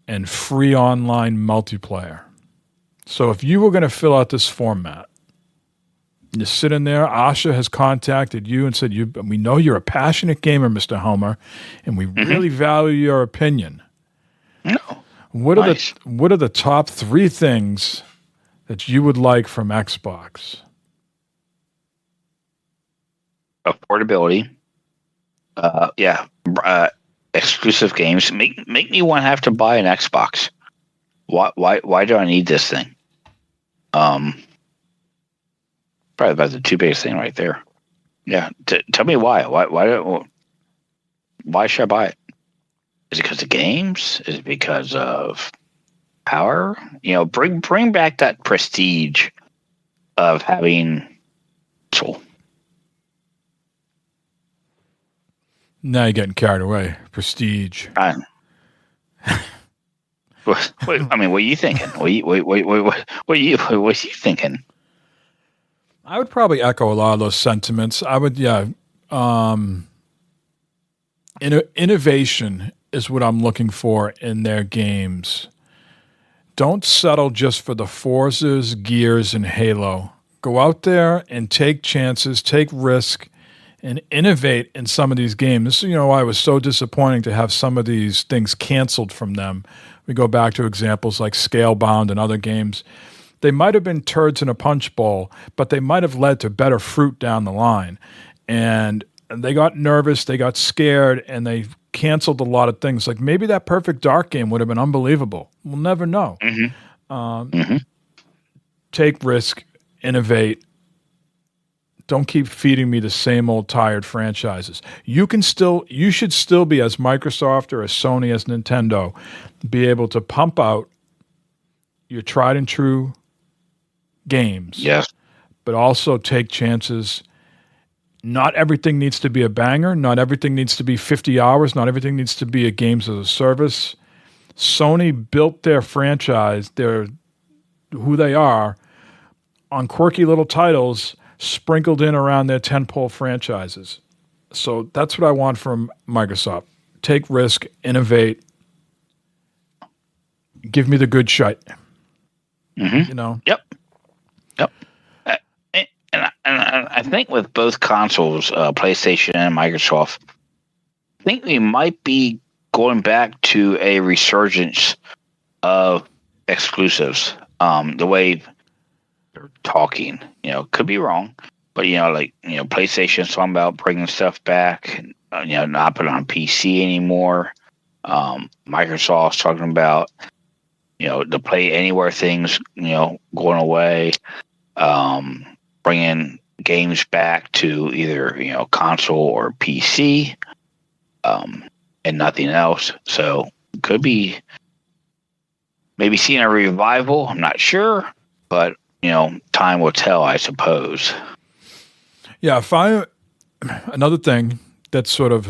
and free online multiplayer. So if you were going to fill out this format, you're sitting there, Asha has contacted you and said, we know you're a passionate gamer, Mr. Homer, and we really value your opinion. No. What are the top 3 things that you would like from Xbox? Affordability. Exclusive games. Make me want to have to buy an Xbox. Why do I need this thing? Probably about the 2 biggest thing right there. Yeah. Tell me why. Why should I buy it? Is it because of games? Is it because of power? Bring back that prestige of having soul. Now you're getting carried away. Prestige. Wait, I mean, what are you thinking? What are you thinking? I would probably echo a lot of those sentiments. I would, innovation is what I'm looking for in their games. Don't settle just for the Forzas, Gears, and Halo. Go out there and take chances, take risk, and innovate in some of these games. This is, why it was so disappointing to have some of these things canceled from them. We go back to examples like Scalebound and other games. They might have been turds in a punch bowl, but they might have led to better fruit down the line. And they got nervous, they got scared, and they canceled a lot of things. Like maybe that Perfect Dark game would have been unbelievable. We'll never know. Take risk, innovate. Don't keep feeding me the same old tired franchises. You should still be, as Microsoft or as Sony, as Nintendo, be able to pump out your tried and true games. Yes. But also take chances. Not everything needs to be a banger. Not everything needs to be 50 hours. Not everything needs to be a games as a service. Sony built their franchise, who they are, on quirky little titles sprinkled in around their tentpole franchises. So that's what I want from Microsoft. Take risk, innovate, give me the good shite. Yep. And I think with both consoles, PlayStation and Microsoft, I think we might be going back to a resurgence of exclusives. The way they're talking, could be wrong, but PlayStation's talking about bringing stuff back, not put it on PC anymore. Microsoft's talking about the play anywhere things going away, bringing games back to either console or PC, and nothing else. So could be maybe seeing a revival. I'm not sure, but time will tell, I suppose. Yeah, another thing that sort of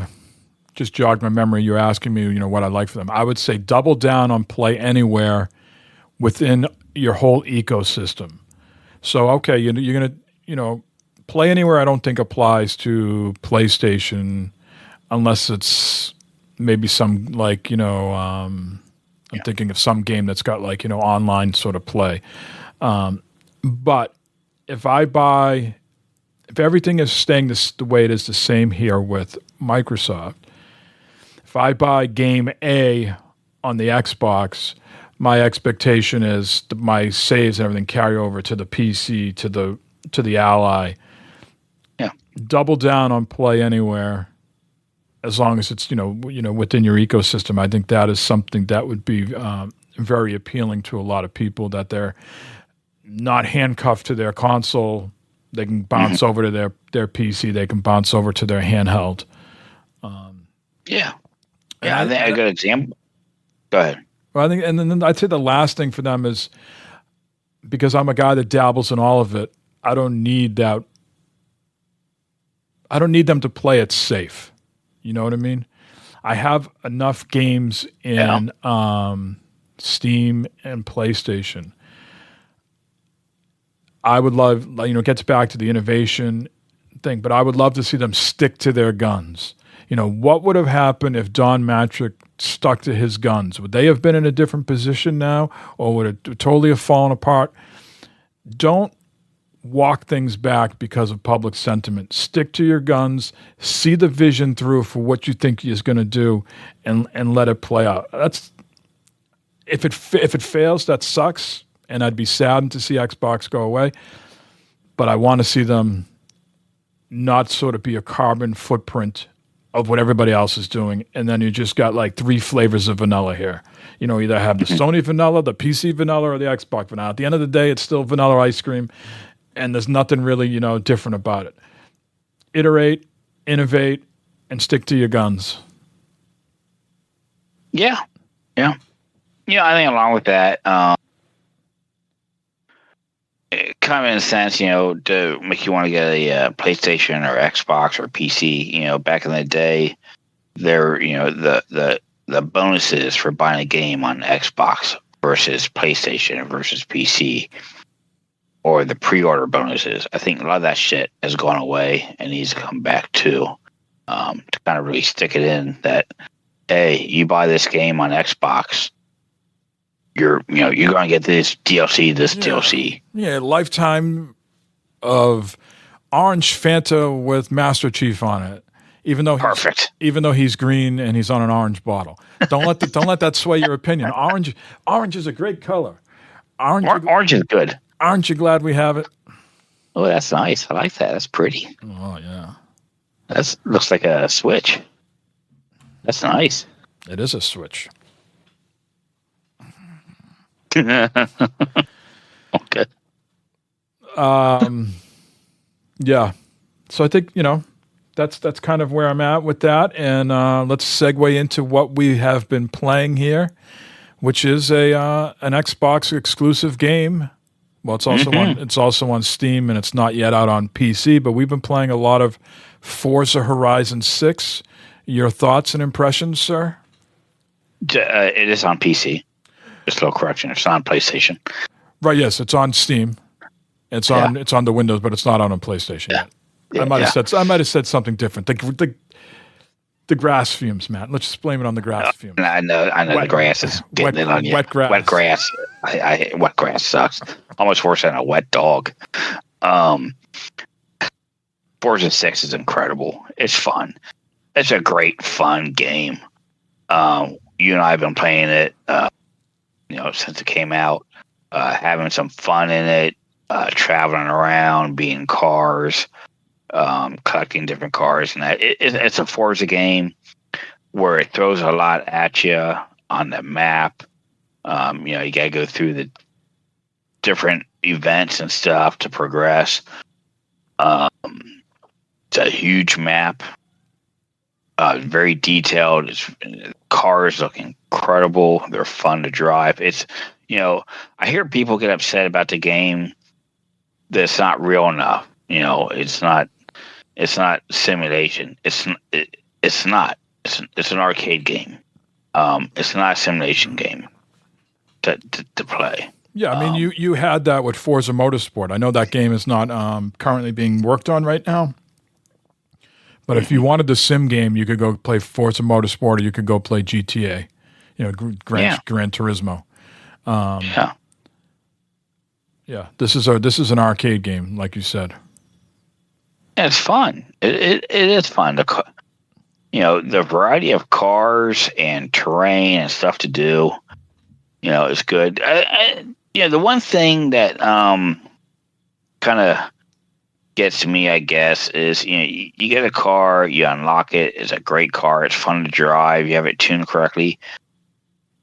just jogged my memory, you're asking me, what I like for them. I would say double down on Play Anywhere within your whole ecosystem. So, okay, you're going to, Play Anywhere I don't think applies to PlayStation unless it's maybe some I'm thinking of some game that's got online sort of play. But if everything is staying the way it is, the same here with Microsoft, if I buy game A on the Xbox, my expectation is that my saves and everything carry over to the PC, to the Ally. Yeah. Double down on Play Anywhere, as long as it's within your ecosystem. I think that is something that would be very appealing to a lot of people, that they're not handcuffed to their console. They can bounce over to their PC. They can bounce over to their handheld. Yeah. I think a good example. Go ahead. Well, I think, and then I'd say the last thing for them is, because I'm a guy that dabbles in all of it, I don't need that. I don't need them to play it safe. You know what I mean? I have enough games in Steam and PlayStation. I would love, it gets back to the innovation thing, but I would love to see them stick to their guns. What would have happened if Don Matrick stuck to his guns? Would they have been in a different position now, or would it totally have fallen apart? Don't walk things back because of public sentiment. Stick to your guns, see the vision through for what you think is going to do, and let it play out. That's if it fails, that sucks, and I'd be saddened to see Xbox go away. But I want to see them not sort of be a carbon footprint of what everybody else is doing, and then you just got like 3 flavors of vanilla here. Either have the Sony vanilla, the PC vanilla, or the Xbox vanilla. At the end of the day, it's still vanilla ice cream, and there's nothing really, different about it. Iterate, innovate, and stick to your guns. Yeah. I think along with that, kind of in a sense, to make you want to get a PlayStation or Xbox or PC. Back in the day, there, the bonuses for buying a game on Xbox versus PlayStation versus PC, or the pre-order bonuses. I think a lot of that shit has gone away and needs to come back too, to kind of really stick it in that, hey, you buy this game on Xbox, you're going to get this DLC. Yeah, lifetime of orange Fanta with Master Chief on it. Even though he's green and he's on an orange bottle. Don't let that sway your opinion. Orange is a great color. Orange is good. Aren't you glad we have it? Oh, that's nice. I like that. That's pretty. Oh yeah. That looks like a Switch. That's nice. It is a Switch. Okay. Yeah. So I think, that's kind of where I'm at with that. And let's segue into what we have been playing here, which is an Xbox exclusive game. Well, it's also on Steam, and it's not yet out on PC, but we've been playing a lot of Forza Horizon 6. Your thoughts and impressions, sir? It is on PC. Just a little correction. It's not on PlayStation. Right, yes, it's on Steam. It's on the Windows, but it's not on PlayStation yet. I might have said something different. The grass fumes, Matt. Let's just blame it on the grass fumes. I know the grass is getting in on you. Wet grass. Wet grass. Wet grass sucks. Almost worse than a wet dog. Forza 6 is incredible. It's fun. It's a great, fun game. You and I have been playing it, since it came out, having some fun in it, traveling around, being cars, collecting different cars, and that. It's a Forza game where it throws a lot at you on the map. You got to go through the different events and stuff to progress. It's a huge map. Very detailed. Cars look incredible. They're fun to drive. It's, I hear people get upset about the game that's not real enough. It's not simulation. It's not. It's an arcade game. It's not a simulation game to play. Yeah, I mean, you had that with Forza Motorsport. I know that game is not currently being worked on right now. But if you wanted the sim game, you could go play Forza Motorsport, or you could go play GTA, Gran Turismo. Yeah, this is an arcade game, like you said. And it's fun. It is fun. The variety of cars and terrain and stuff to do. It's good. The one thing that kind of gets to me, I guess, is you get a car, you unlock it. It's a great car. It's fun to drive. You have it tuned correctly,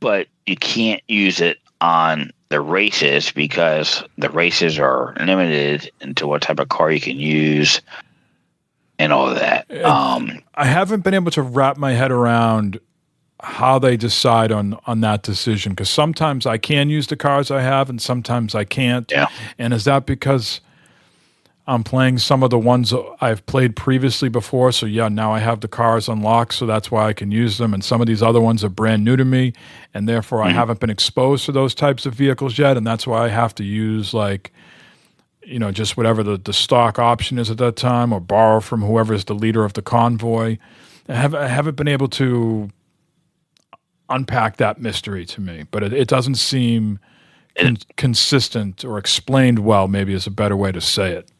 but you can't use it on the races because the races are limited into what type of car you can use and all of that. I haven't been able to wrap my head around how they decide on that decision, because sometimes I can use the cars I have and sometimes I can't. Yeah. And is that because I'm playing some of the ones I've played previously before? So yeah, now I have the cars unlocked, so that's why I can use them. And some of these other ones are brand new to me, and therefore I haven't been exposed to those types of vehicles yet. And that's why I have to use just whatever the stock option is at that time, or borrow from whoever is the leader of the convoy. I haven't been able to unpack that mystery to me, but it doesn't seem consistent or explained well, maybe is a better way to say it.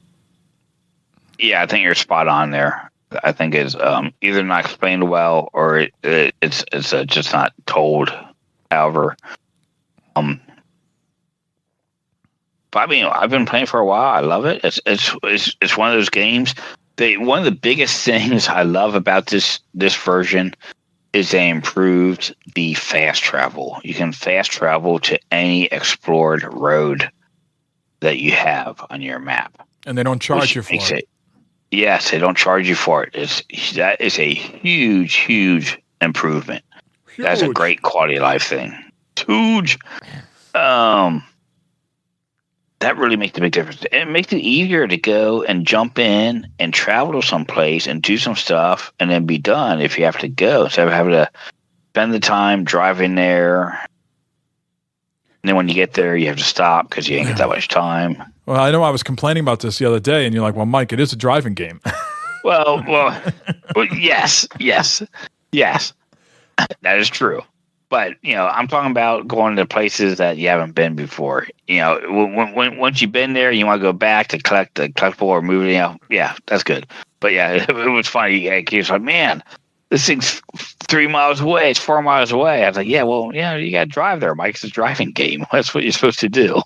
Yeah, I think you're spot on there. I think it's either not explained well or it's just not told. However, but I mean, I've been playing for a while. I love it. It's one of those games. One of the biggest things I love about this version is they improved the fast travel. You can fast travel to any explored road that you have on your map, and they don't charge you for it. Yes, they don't charge you for it. That is a huge, huge improvement. Huge. That's a great quality of life thing. Huge. That really makes a big difference. It makes it easier to go and jump in and travel to some place and do some stuff and then be done if you have to go, instead of having to spend the time driving there. And then when you get there, you have to stop because you ain't got that much time. Well, I know I was complaining about this the other day, and you're like, well, Mike, it is a driving game. well, yes. That is true. But, I'm talking about going to places that you haven't been before. Once you've been there, you want to go back to collect the collectible or move it, yeah, that's good. But, yeah, it was funny. It's like, man, this thing's 3 miles away. It's 4 miles away. I was like, yeah, well, you got to drive there, Mike. It's a driving game. That's what you're supposed to do.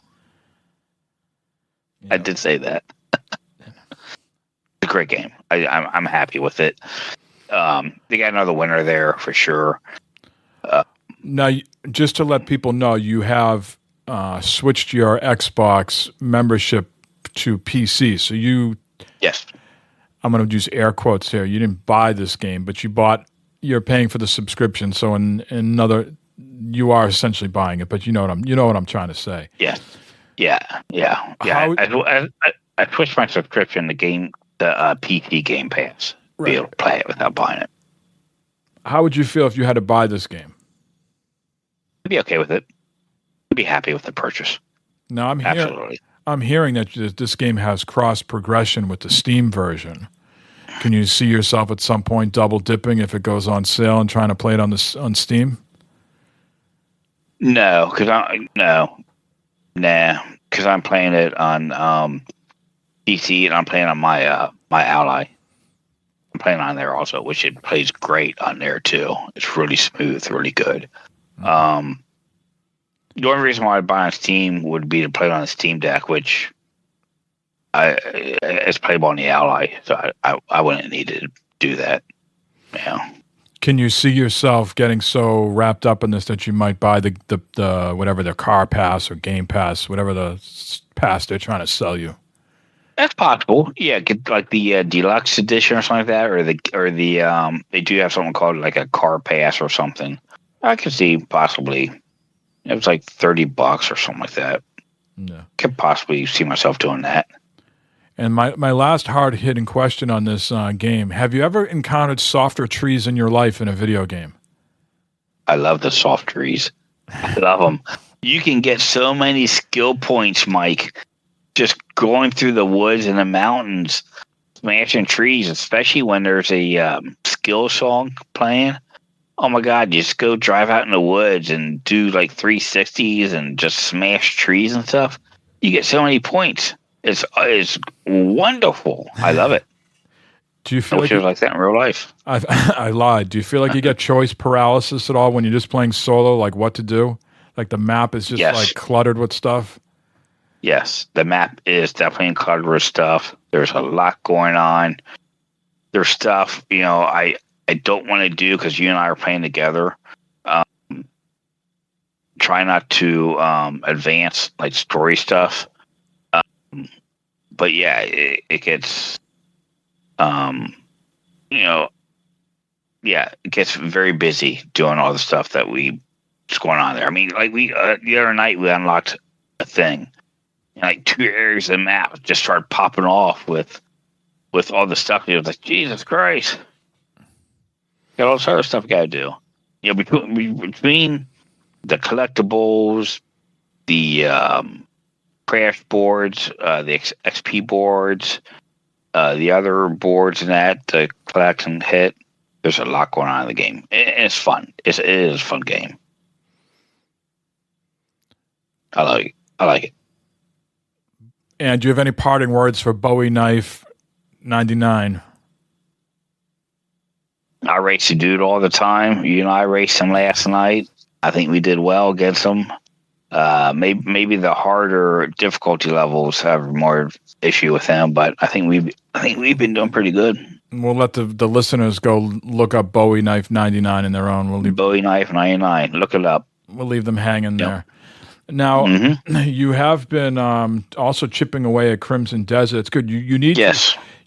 Yeah. I did say that. It's a great game. I'm happy with it. They got another winner there for sure. Now, just to let people know, you have switched your Xbox membership to PC. So yes, I'm going to use air quotes here. You didn't buy this game, but you're paying for the subscription. So you are essentially buying it. But you know what I'm trying to say. Yeah. I switched my subscription to the PC Game Pass. Right. Be able to play it without buying it. How would you feel if you had to buy this game? I'd be okay with it. I'd be happy with the purchase. No, I'm hearing that this game has cross progression with the Steam version. Can you see yourself at some point double dipping if it goes on sale and trying to play it on Steam? No, because I'm playing it on PC and I'm playing on my Ally. I'm playing on there also, which it plays great on there too. It's really smooth, really good. The only reason why I'd buy on Steam would be to play it on the Steam Deck, which it's playable on the Ally, so I wouldn't need to do that. Yeah. Can you see yourself getting so wrapped up in this that you might buy the whatever the car pass or game pass, whatever the pass they're trying to sell you? That's possible. Yeah, get like the deluxe edition or something like that, or the they do have something called like a car pass or something. I could see possibly it was like $30 or something like that. Yeah. Could possibly see myself doing that. And my last hard-hitting question on this game, have you ever encountered softer trees in your life in a video game? I love the soft trees. I love them. You can get so many skill points, Mike, just going through the woods and the mountains, smashing trees, especially when there's a skill song playing. Oh, my God, you just go drive out in the woods and do like 360s and just smash trees and stuff. You get so many points. It's wonderful. I love it. Do you feel like it was like that in real life? I lied. Do you feel like you get choice paralysis at all when you're just playing solo, like what to do? Like the map is just Yes. like cluttered with stuff. Yes, the map is definitely cluttered with stuff. There's a lot going on. There's stuff, I don't want to do because you and I are playing together. Try not to advance like story stuff. But yeah, it gets, it gets very busy doing all the stuff that's going on there. I mean, like the other night we unlocked a thing, and like 2 areas of the map just started popping off with all the stuff. It was like, Jesus Christ, got all this other stuff I got to do. Between the collectibles, the crash boards, the XP boards, the other boards and that to collect and hit. There's a lot going on in the game. It's fun. It is a fun game. I like it. And do you have any parting words for Bowie Knife 99? I race the dude all the time. You and I raced him last night. I think we did well against him. Maybe the harder difficulty levels have more issue with him, but I think we've been doing pretty good. We'll let the listeners go look up Bowie Knife 99 in their own. Bowie Knife 99. Look it up. We'll leave them hanging there. Now, you have been also chipping away at Crimson Desert. It's good. You need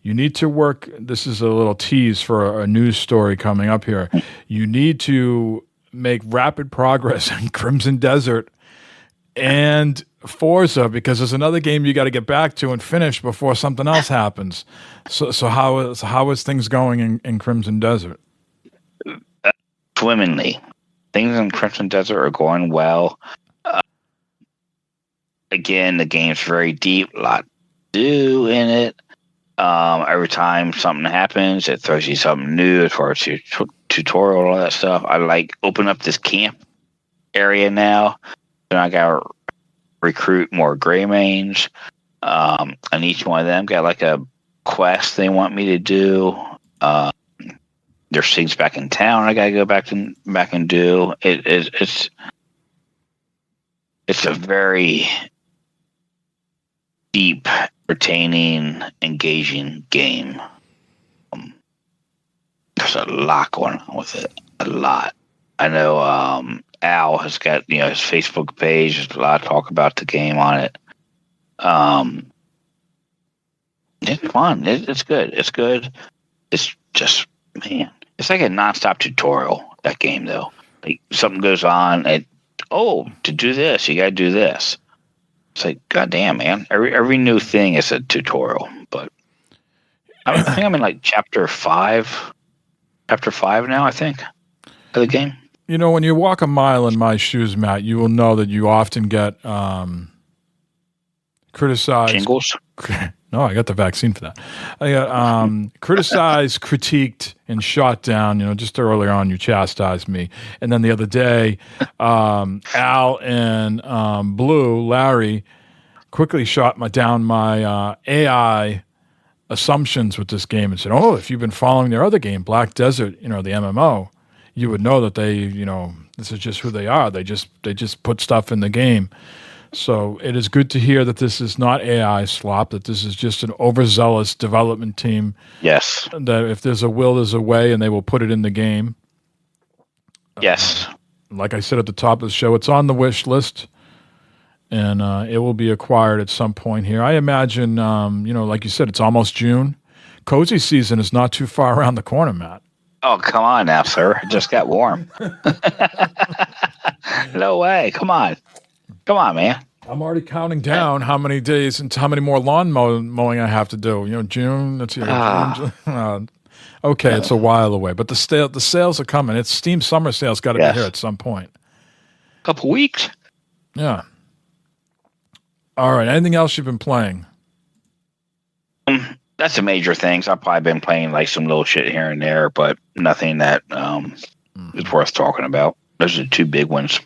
you need to work. This is a little tease for a news story coming up here. You need to make rapid progress in Crimson Desert and Forza, because there's another game you got to get back to and finish before something else happens. So how is things going in Crimson Desert? Swimmingly. Things in Crimson Desert are going well. Again, the game's very deep, a lot to do in it. Every time something happens, it throws you something new as far as your tutorial and all that stuff. I like open up this camp area now. Then I got to recruit more Greymanes. And each one of them got like a quest they want me to do. There's things back in town I got to go back and do. It's a very deep, entertaining, engaging game. There's a lot going on with it. A lot. I know Al has got his Facebook page. There's a lot of talk about the game on it. It's fun. It's good. It's good. It's just, man, it's like a nonstop tutorial, that game, though. Like something goes on, to do this, you got to do this. It's like, goddamn, man. Every new thing is a tutorial. But I think I'm in like chapter 5. Chapter 5 now, I think, of the game. When you walk a mile in my shoes, Matt, you will know that you often get criticized. Jingles? No, I got the vaccine for that. I got criticized, critiqued, and shot down. Just earlier on, you chastised me. And then the other day, Al and Larry, quickly shot down my AI assumptions with this game and said, "Oh, if you've been following their other game, Black Desert, the MMO, you would know that they, this is just who they are. They just put stuff in the game." So it is good to hear that this is not AI slop, that this is just an overzealous development team. Yes. That if there's a will, there's a way, and they will put it in the game. Yes. Like I said at the top of the show, it's on the wish list, and it will be acquired at some point here. I imagine, like you said, it's almost June. Cozy season is not too far around the corner, Matt. Oh, come on now, sir. It just got warm. No way. Come on. Come on, man. I'm already counting down how many days and how many more lawn mowing I have to do. June. Let's see. Okay, it's a while away, but the sales are coming. It's Steam Summer Sales got to be here at some point. Couple weeks. Yeah. All right. Anything else you've been playing? That's the major things. I've probably been playing like some little shit here and there, but nothing that is worth talking about. Those are the two big ones.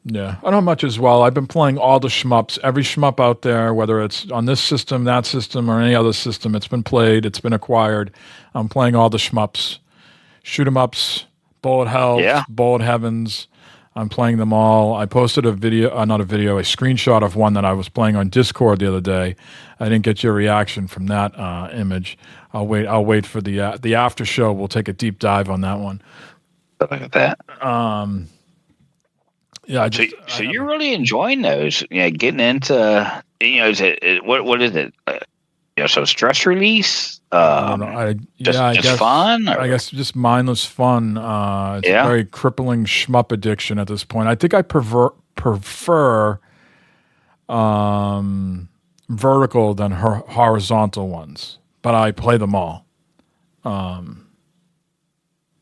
Yeah, I don't have much as well. I've been playing all the shmups, every shmup out there, whether it's on this system, that system, or any other system. It's been played, it's been acquired. I'm playing all the shmups, shoot 'em ups, bullet hells, bullet heavens. I'm playing them all. I posted a video, not a video, a screenshot of one that I was playing on Discord the other day. I didn't get your reaction from that image. I'll wait for the after show. We'll take a deep dive on that one. Look at that. Yeah. So you're really enjoying those? Yeah, getting into is it what is it? So stress release. I don't know. I guess fun. Or? I guess just mindless fun. It's a very crippling shmup addiction at this point. I think I prefer vertical than horizontal ones, but I play them all.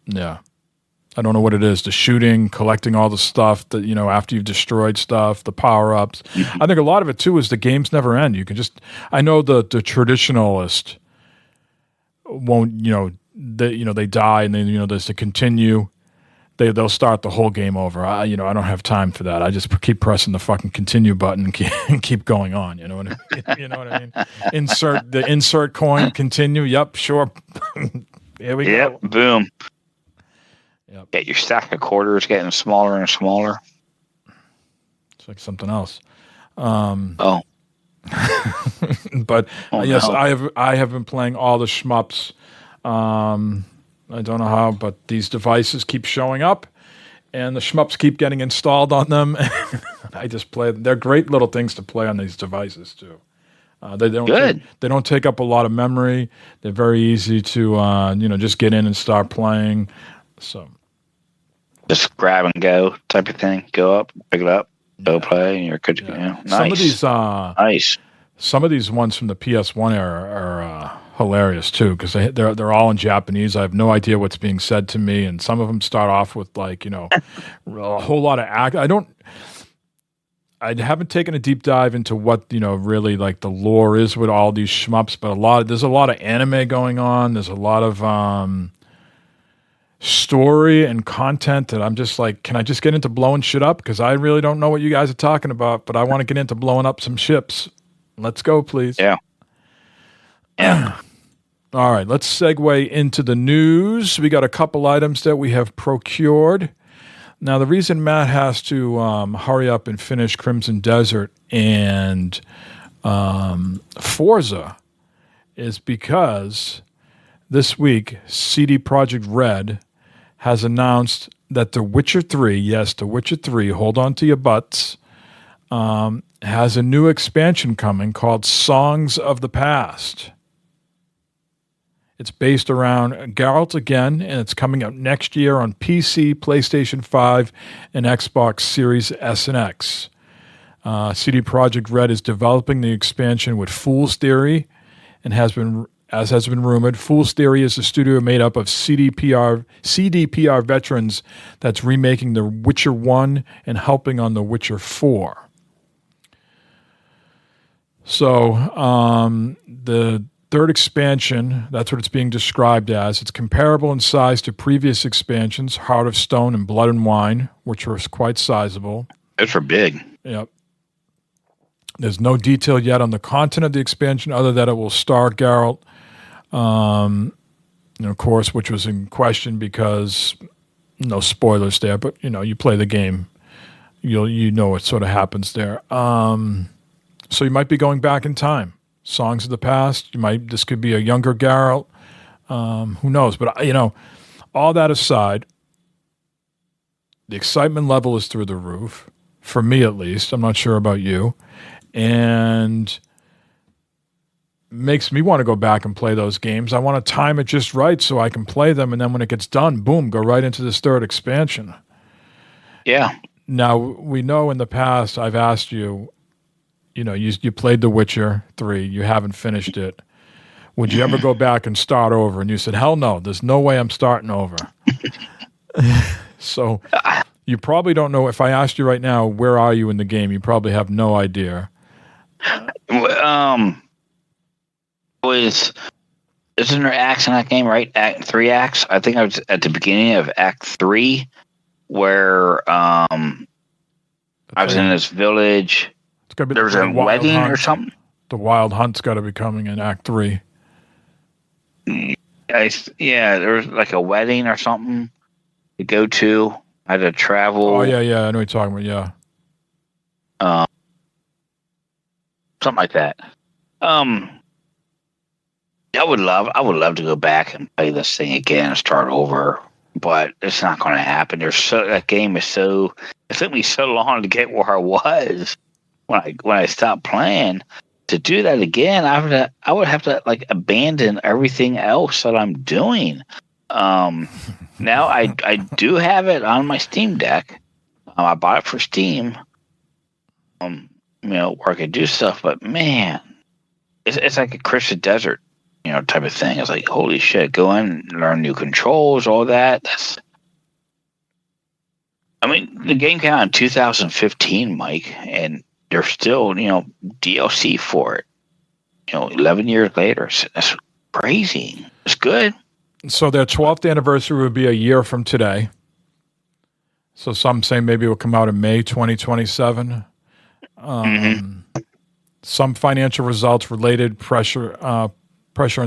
Yeah. I don't know what it is. The shooting, collecting all the stuff that, after you've destroyed stuff, the power-ups. Mm-hmm. I think a lot of it, too, is the games never end. You can just... I know the traditionalist won't, they die and then, there's to continue. They'll start the whole game over. I don't have time for that. I just keep pressing the fucking continue button and keep going on. You know what I mean? Insert coin, continue. Yep, sure. Here we go. Boom. Yep. Yeah, your stack of quarters getting smaller and smaller. It's like something else. But yes, no. I have been playing all the shmups. I don't know how, but these devices keep showing up, and the shmups keep getting installed on them. I just play them. They're great little things to play on these devices too. They don't take up a lot of memory. They're very easy to just get in and start playing. So just grab and go type of thing. Go up, pick it up, go play, and you're good to go. Nice. Some of these nice. Some of these ones from the PS1 era are hilarious too, because they're all in Japanese. I have no idea what's being said to me, and some of them start off with a whole lot of act. I haven't taken a deep dive into what really like the lore is with all these shmups, but there's a lot of anime going on. There's a lot of story and content that I'm just like, can I just get into blowing shit up? Because I really don't know what you guys are talking about, but I want to get into blowing up some ships. Let's go, please. Yeah. All right, let's segue into the news. We got a couple items that we have procured. Now, the reason Matt has to hurry up and finish Crimson Desert and Forza is because this week, CD Projekt Red has announced that The Witcher 3, yes, The Witcher 3, hold on to your butts, has a new expansion coming called Songs of the Past. It's based around Geralt again, and it's coming out next year on PC, PlayStation 5, and Xbox Series S and X. CD Projekt Red is developing the expansion with Fool's Theory, and as has been rumored, Fool's Theory is a studio made up of CDPR veterans that's remaking The Witcher 1 and helping on The Witcher 4. So the third expansion, that's what it's being described as. It's comparable in size to previous expansions, Heart of Stone and Blood and Wine, which were quite sizable. Those were big. Yep. There's no detail yet on the content of the expansion other than it will star Geralt, of course, which was in question because no spoilers there, but, you play the game, you know what sort of happens there. So you might be going back in time. Songs of the past. This could be a younger Geralt. Who knows? But all that aside, the excitement level is through the roof. For me, at least. I'm not sure about you, and makes me want to go back and play those games. I want to time it just right so I can play them, and then when it gets done, boom, go right into this third expansion. Yeah. Now we know in the past I've asked you. You played The Witcher 3. You haven't finished it. Would you ever go back and start over? And you said, hell no. There's no way I'm starting over. So you probably don't know. If I asked you right now, where are you in the game? You probably have no idea. Isn't there acts in that game, right? Three acts? I think I was at the beginning of Act 3 where I was in this village. There was a wedding or something. The Wild Hunt's got to be coming in Act 3. Yeah, there was like a wedding or something to go to. I had to travel. Oh yeah, I know what you're talking about. Yeah. Something like that. I would love to go back and play this thing again and start over, but it's not going to happen. That game is so. It took me so long to get where I was when I stopped playing. To do that again, I would have to like abandon everything else that I'm doing. Now I do have it on my Steam Deck. I bought it for Steam. Where I could do stuff, but man, it's like a Christian desert, type of thing. It's like, holy shit, go in, learn new controls, all that. The game came out in 2015, Mike, and there's still, DLC for it. 11 years later. That's crazy. It's good. So their 12th anniversary would be a year from today. So some say maybe it will come out in May 2027. Some financial results related pressure on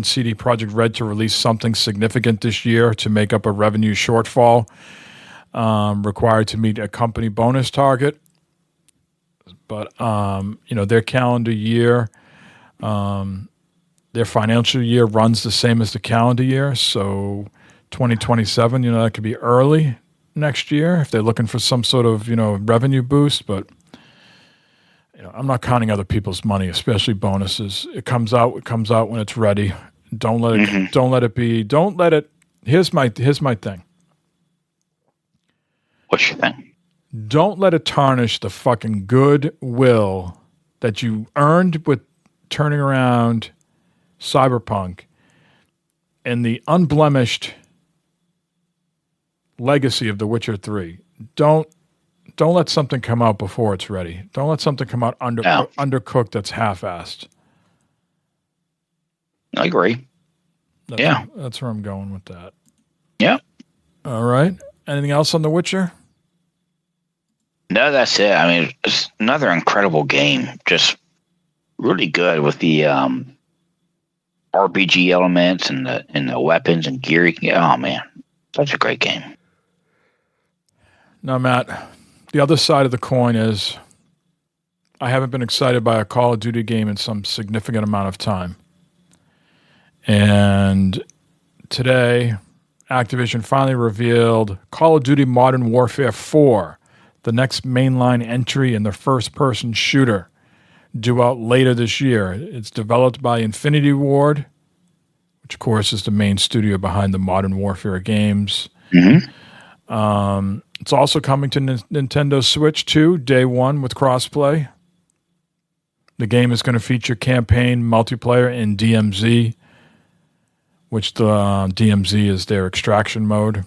CD Projekt Red to release something significant this year to make up a revenue shortfall required to meet a company bonus target. But their calendar year, their financial year runs the same as the calendar year. So 2027, that could be early next year if they're looking for some sort of revenue boost. But I'm not counting other people's money, especially bonuses. It comes out when it's ready. Don't let it. Here's my thing. What's your thing? Don't let it tarnish the fucking goodwill that you earned with turning around Cyberpunk and the unblemished legacy of The Witcher 3. Don't let something come out before it's ready. Don't let something come out undercooked that's half-assed. I agree. That's where I'm going with that. Yeah. All right. Anything else on The Witcher? No, that's it. It's another incredible game. Just really good with the RPG elements and the weapons and gear. Oh man, such a great game. Now, Matt, the other side of the coin is I haven't been excited by a Call of Duty game in some significant amount of time. And today, Activision finally revealed Call of Duty Modern Warfare 4, the next mainline entry in the first-person shooter, due out later this year. It's developed by Infinity Ward, which, of course, is the main studio behind the Modern Warfare games. Mm-hmm. It's also coming to Nintendo Switch 2, day one with crossplay. The game is going to feature campaign multiplayer in DMZ, which the DMZ is their extraction mode.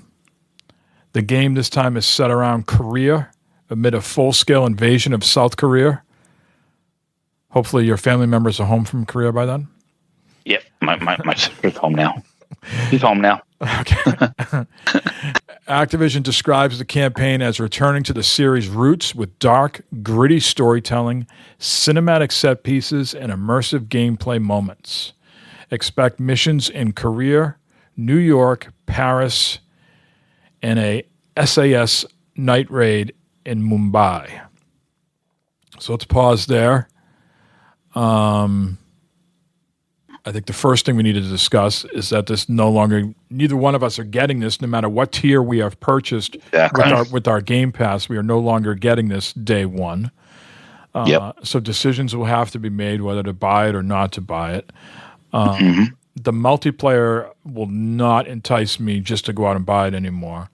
The game this time is set around Korea amid a full-scale invasion of South Korea. Hopefully your family members are home from Korea by then. Yep, my sister's home now. He's home now. Okay. Activision describes the campaign as returning to the series' roots with dark, gritty storytelling, cinematic set pieces, and immersive gameplay moments. Expect missions in Korea, New York, Paris, and a SAS night raid in Mumbai. So let's pause there. I think the first thing we need to discuss is that neither one of us are getting this, no matter what tier we have purchased with our Game Pass. We are no longer getting this day one. So decisions will have to be made whether to buy it or not to buy it. The multiplayer will not entice me just to go out and buy it anymore.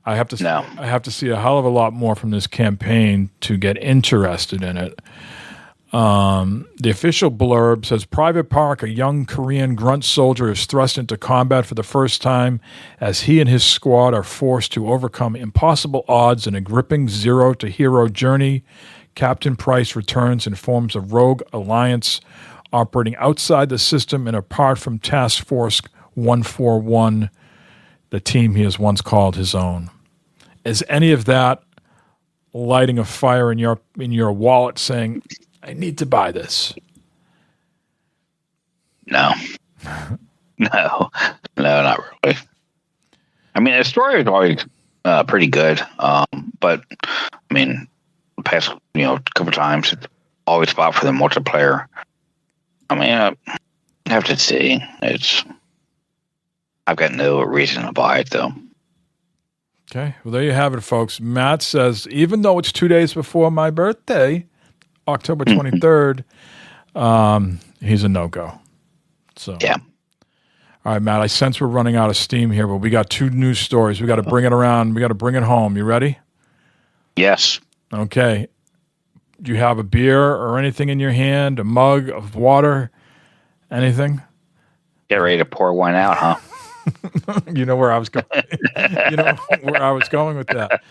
I have to see a hell of a lot more from this campaign to get interested in it. The official blurb says, Private Park, a young Korean grunt soldier, is thrust into combat for the first time as he and his squad are forced to overcome impossible odds in a gripping zero-to-hero journey. Captain Price returns and forms a rogue alliance operating outside the system and apart from Task Force 141, the team he has once called his own. Is any of that lighting a fire in your wallet saying, I need to buy this? No, not really. The story is always pretty good. But I mean, the past couple times, it's always fought for the multiplayer. I mean, I have to see. I've got no reason to buy it though. Okay, well there you have it, folks. Matt says even though it's 2 days before my birthday, October 23rd, he's a no-go. So yeah. All right, Matt, I sense we're running out of steam here, but we got 2 news stories. We got to bring it around. We got to bring it home. You ready? Yes. Okay. Do you have a beer or anything in your hand, a mug of water, anything? Get ready to pour one out, huh? You know where I was going. You know where I was going with that.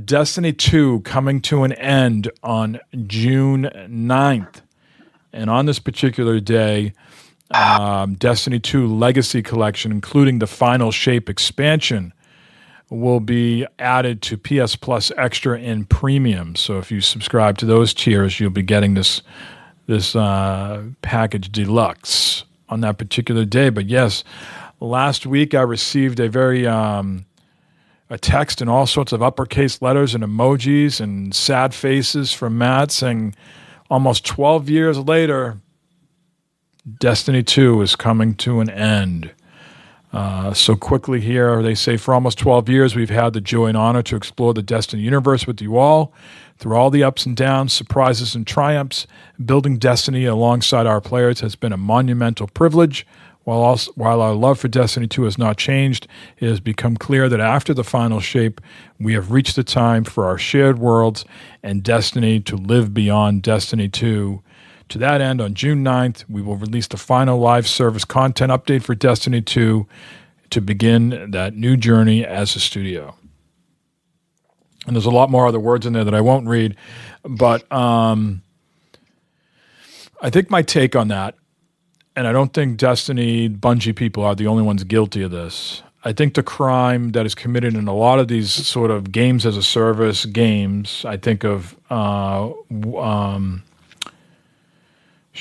Destiny 2 coming to an end on June 9th. And on this particular day, Destiny 2 Legacy Collection, including the Final Shape expansion, will be added to PS Plus Extra and Premium. So if you subscribe to those tiers, you'll be getting this package deluxe on that particular day. But yes, last week I received a very a text in all sorts of uppercase letters and emojis and sad faces from Matt saying almost 12 years later, Destiny 2 is coming to an end. So quickly here, they say for almost 12 years, we've had the joy and honor to explore the Destiny universe with you all. Through all the ups and downs, surprises and triumphs, building Destiny alongside our players has been a monumental privilege. While our love for Destiny 2 has not changed, it has become clear that after the Final Shape, we have reached the time for our shared worlds and Destiny to live beyond Destiny 2. To that end, on June 9th, we will release the final live service content update for Destiny 2 to begin that new journey as a studio. And there's a lot more other words in there that I won't read, but I think my take on that, and I don't think Destiny Bungie people are the only ones guilty of this. I think the crime that is committed in a lot of these sort of games as a service games, I think of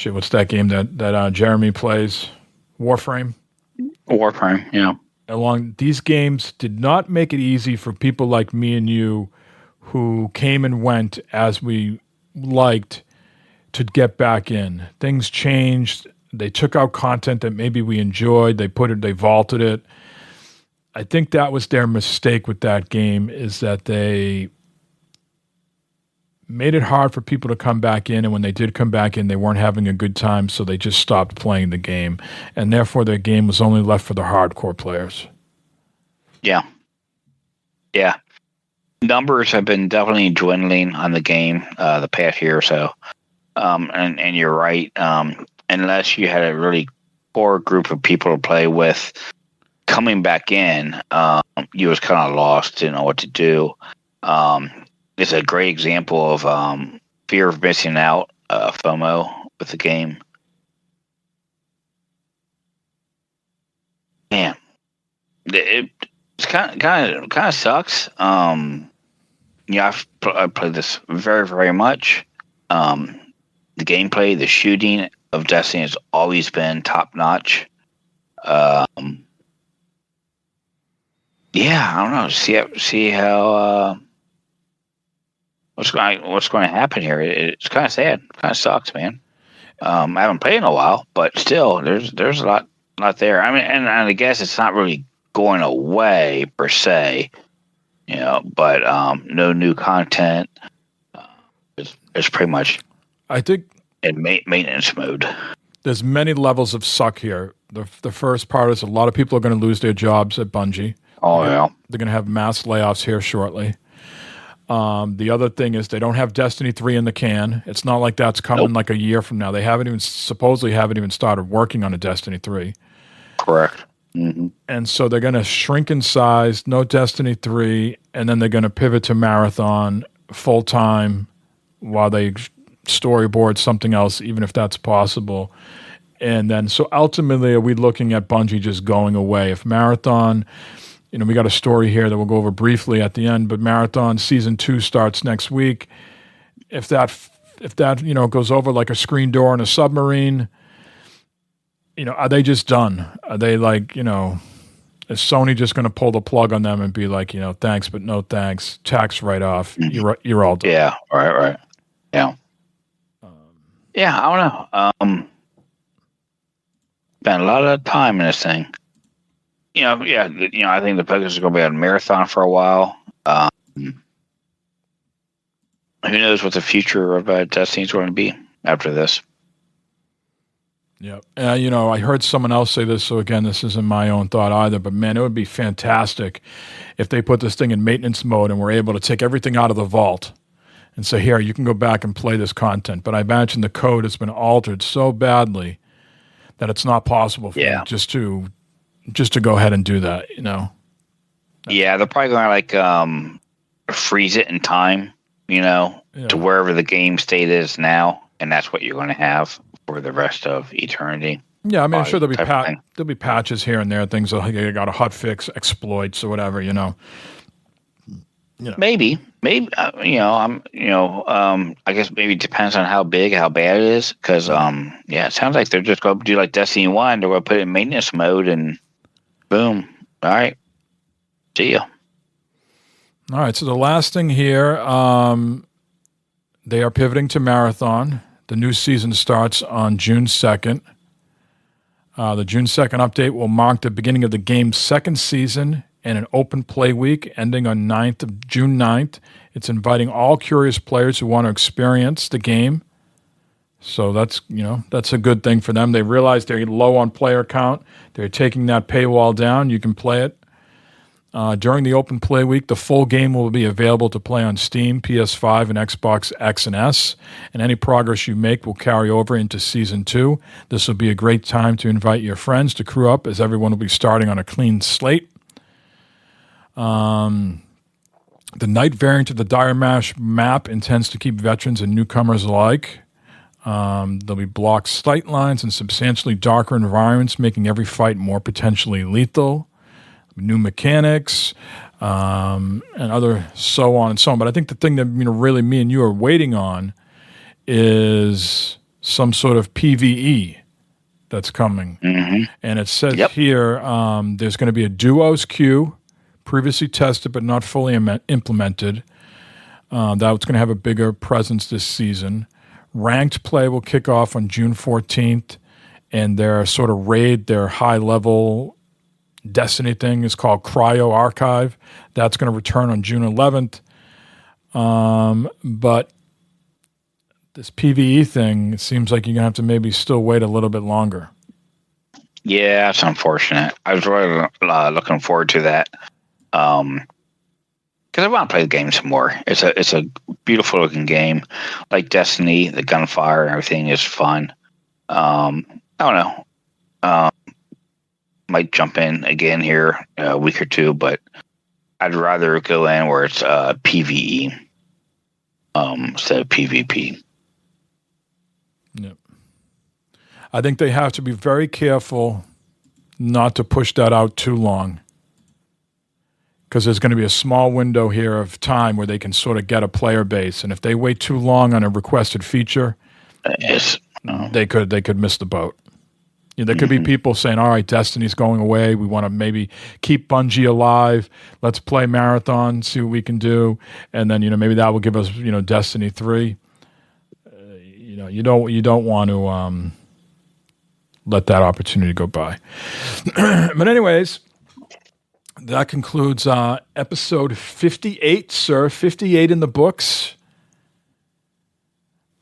what's that game that Jeremy plays? Warframe? Warframe, yeah. Along these games did not make it easy for people like me and you who came and went as we liked to get back in. Things changed. They took out content that maybe we enjoyed. They vaulted it. I think that was their mistake with that game, is that they made it hard for people to come back in, and when they did come back in, they weren't having a good time, so they just stopped playing the game, and therefore their game was only left for the hardcore players. Yeah. Numbers have been definitely dwindling on the game the past year or so, and you're right. Unless you had a really core group of people to play with, coming back in, you was kind of lost, didn't know what to do. It's a great example of fear of missing out, FOMO with the game. Man, it's kind of sucks. I've played this very, very much. The gameplay, the shooting of Destiny has always been top notch. I don't know. See how what's going to happen here. It's kind of sad. Kind of sucks, man. I haven't played in a while, but still, there's a lot there. I mean, and I guess it's not really going away per se, but no new content. It's pretty much, I think, in maintenance mode. There's many levels of suck here. The first part is a lot of people are going to lose their jobs at Bungie. Oh, yeah. They're going to have mass layoffs here shortly. The other thing is they don't have Destiny 3 in the can. It's not like that's coming like a year from now. They supposedly haven't even started working on a Destiny 3. Correct. Mm-hmm. And so they're going to shrink in size, no Destiny 3, and then they're going to pivot to Marathon full-time while they storyboard something else, even if that's possible. And then, so ultimately, are we looking at Bungie just going away? If Marathon, we got a story here that we'll go over briefly at the end, but Marathon Season 2 starts next week. If that goes over like a screen door in a submarine, are they just done? Are they like, Is Sony just going to pull the plug on them and be like, thanks, but no thanks, tax write-off, you're all done? Yeah, right. Yeah. Yeah, I don't know. Spent a lot of time in this thing. I think the Pokers are going to be on a marathon for a while. Who knows what the future of Destiny is going to be after this? Yeah. I heard someone else say this, so again, this isn't my own thought either, but man, it would be fantastic if they put this thing in maintenance mode and we're able to take everything out of the vault and say, here, you can go back and play this content. But I imagine the code has been altered so badly that it's not possible for them just to go ahead and do that, Yeah, they're probably going to freeze it in time, to wherever the game state is now, and that's what you're going to have for the rest of eternity. Yeah, I mean, I'm sure there'll be patches here and there, things like you got a hot fix, exploits or whatever, Maybe, I guess maybe it depends on how bad it is, because it sounds like they're just going to do like Destiny 1. They're going to put it in maintenance mode and boom. All right, see ya. All right, so the last thing here, they are pivoting to Marathon. The new season starts on June 2nd. The June 2nd update will mark the beginning of the game's second season and an open play week ending on June 9th. It's inviting all curious players who want to experience the game. So that's a good thing for them. They realize they're low on player count. They're taking that paywall down. You can play it. During the open play week, the full game will be available to play on Steam, PS5, and Xbox X and S, and any progress you make will carry over into Season 2. This will be a great time to invite your friends to crew up, as everyone will be starting on a clean slate. The night variant of the Dire Mash map intends to keep veterans and newcomers alike. There'll be blocked sight lines and substantially darker environments, making every fight more potentially lethal. New mechanics, and other so on and so on. But I think the thing that really me and you are waiting on is some sort of PvE that's coming. Mm-hmm. And it says here there's going to be a duos queue, previously tested but not fully implemented. That's going to have a bigger presence this season. Ranked play will kick off on June 14th, and their sort of their high-level Destiny thing is called Cryo Archive. That's going to return on June 11th. But this PvE thing, it seems like you're going to have to maybe still wait a little bit longer. Yeah, that's unfortunate. I was really looking forward to that. Because I want to play the game some more. It's a beautiful looking game. Like Destiny, the gunfire and everything is fun. I don't know. Might jump in again here a week or two, but I'd rather go in where it's PvE instead of PvP. Yep. I think they have to be very careful not to push that out too long, because there's going to be a small window here of time where they can sort of get a player base, and if they wait too long on a requested feature, they could miss the boat. There could be people saying, all right, Destiny's going away. We want to maybe keep Bungie alive. Let's play Marathon, see what we can do. And then, maybe that will give us, Destiny 3. You don't want to let that opportunity go by. But anyways, that concludes episode 58, sir. 58 in the books.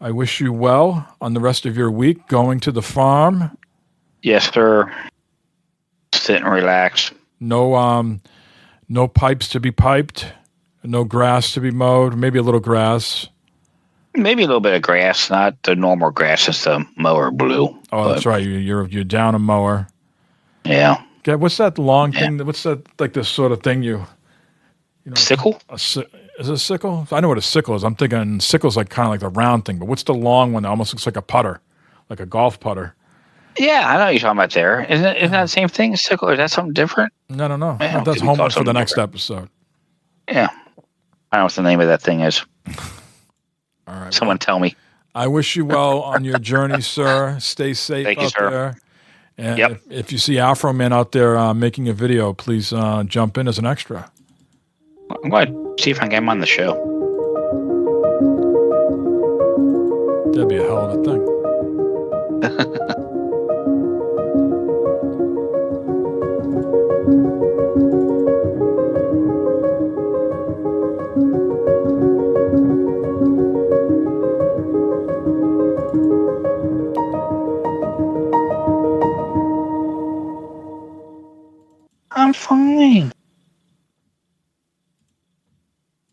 I wish you well on the rest of your week going to the farm. Yes, sir. Sit and relax. No pipes to be piped. No grass to be mowed. Maybe a little grass. Maybe a little bit of grass, not the normal grass. It's the mower blue. Oh, that's right. You're down a mower. Yeah. Okay, what's that long thing? What's that like this sort of thing you sickle? Is it a sickle? I know what a sickle is. I'm thinking sickle's like kind of like the round thing, but what's the long one that almost looks like a putter, like a golf putter? Yeah, I know what you're talking about there. Isn't that the same thing, sickle, or is that something different? No. That's homework for the next episode. Yeah. I don't know what the name of that thing is. All right. Someone tell me. I wish you well on your journey, sir. Stay safe out there. And Yep. if you see Afro Man out there making a video, please jump in as an extra. I'm going to see if I can get him on the show. That'd be a hell of a thing. I'm fine.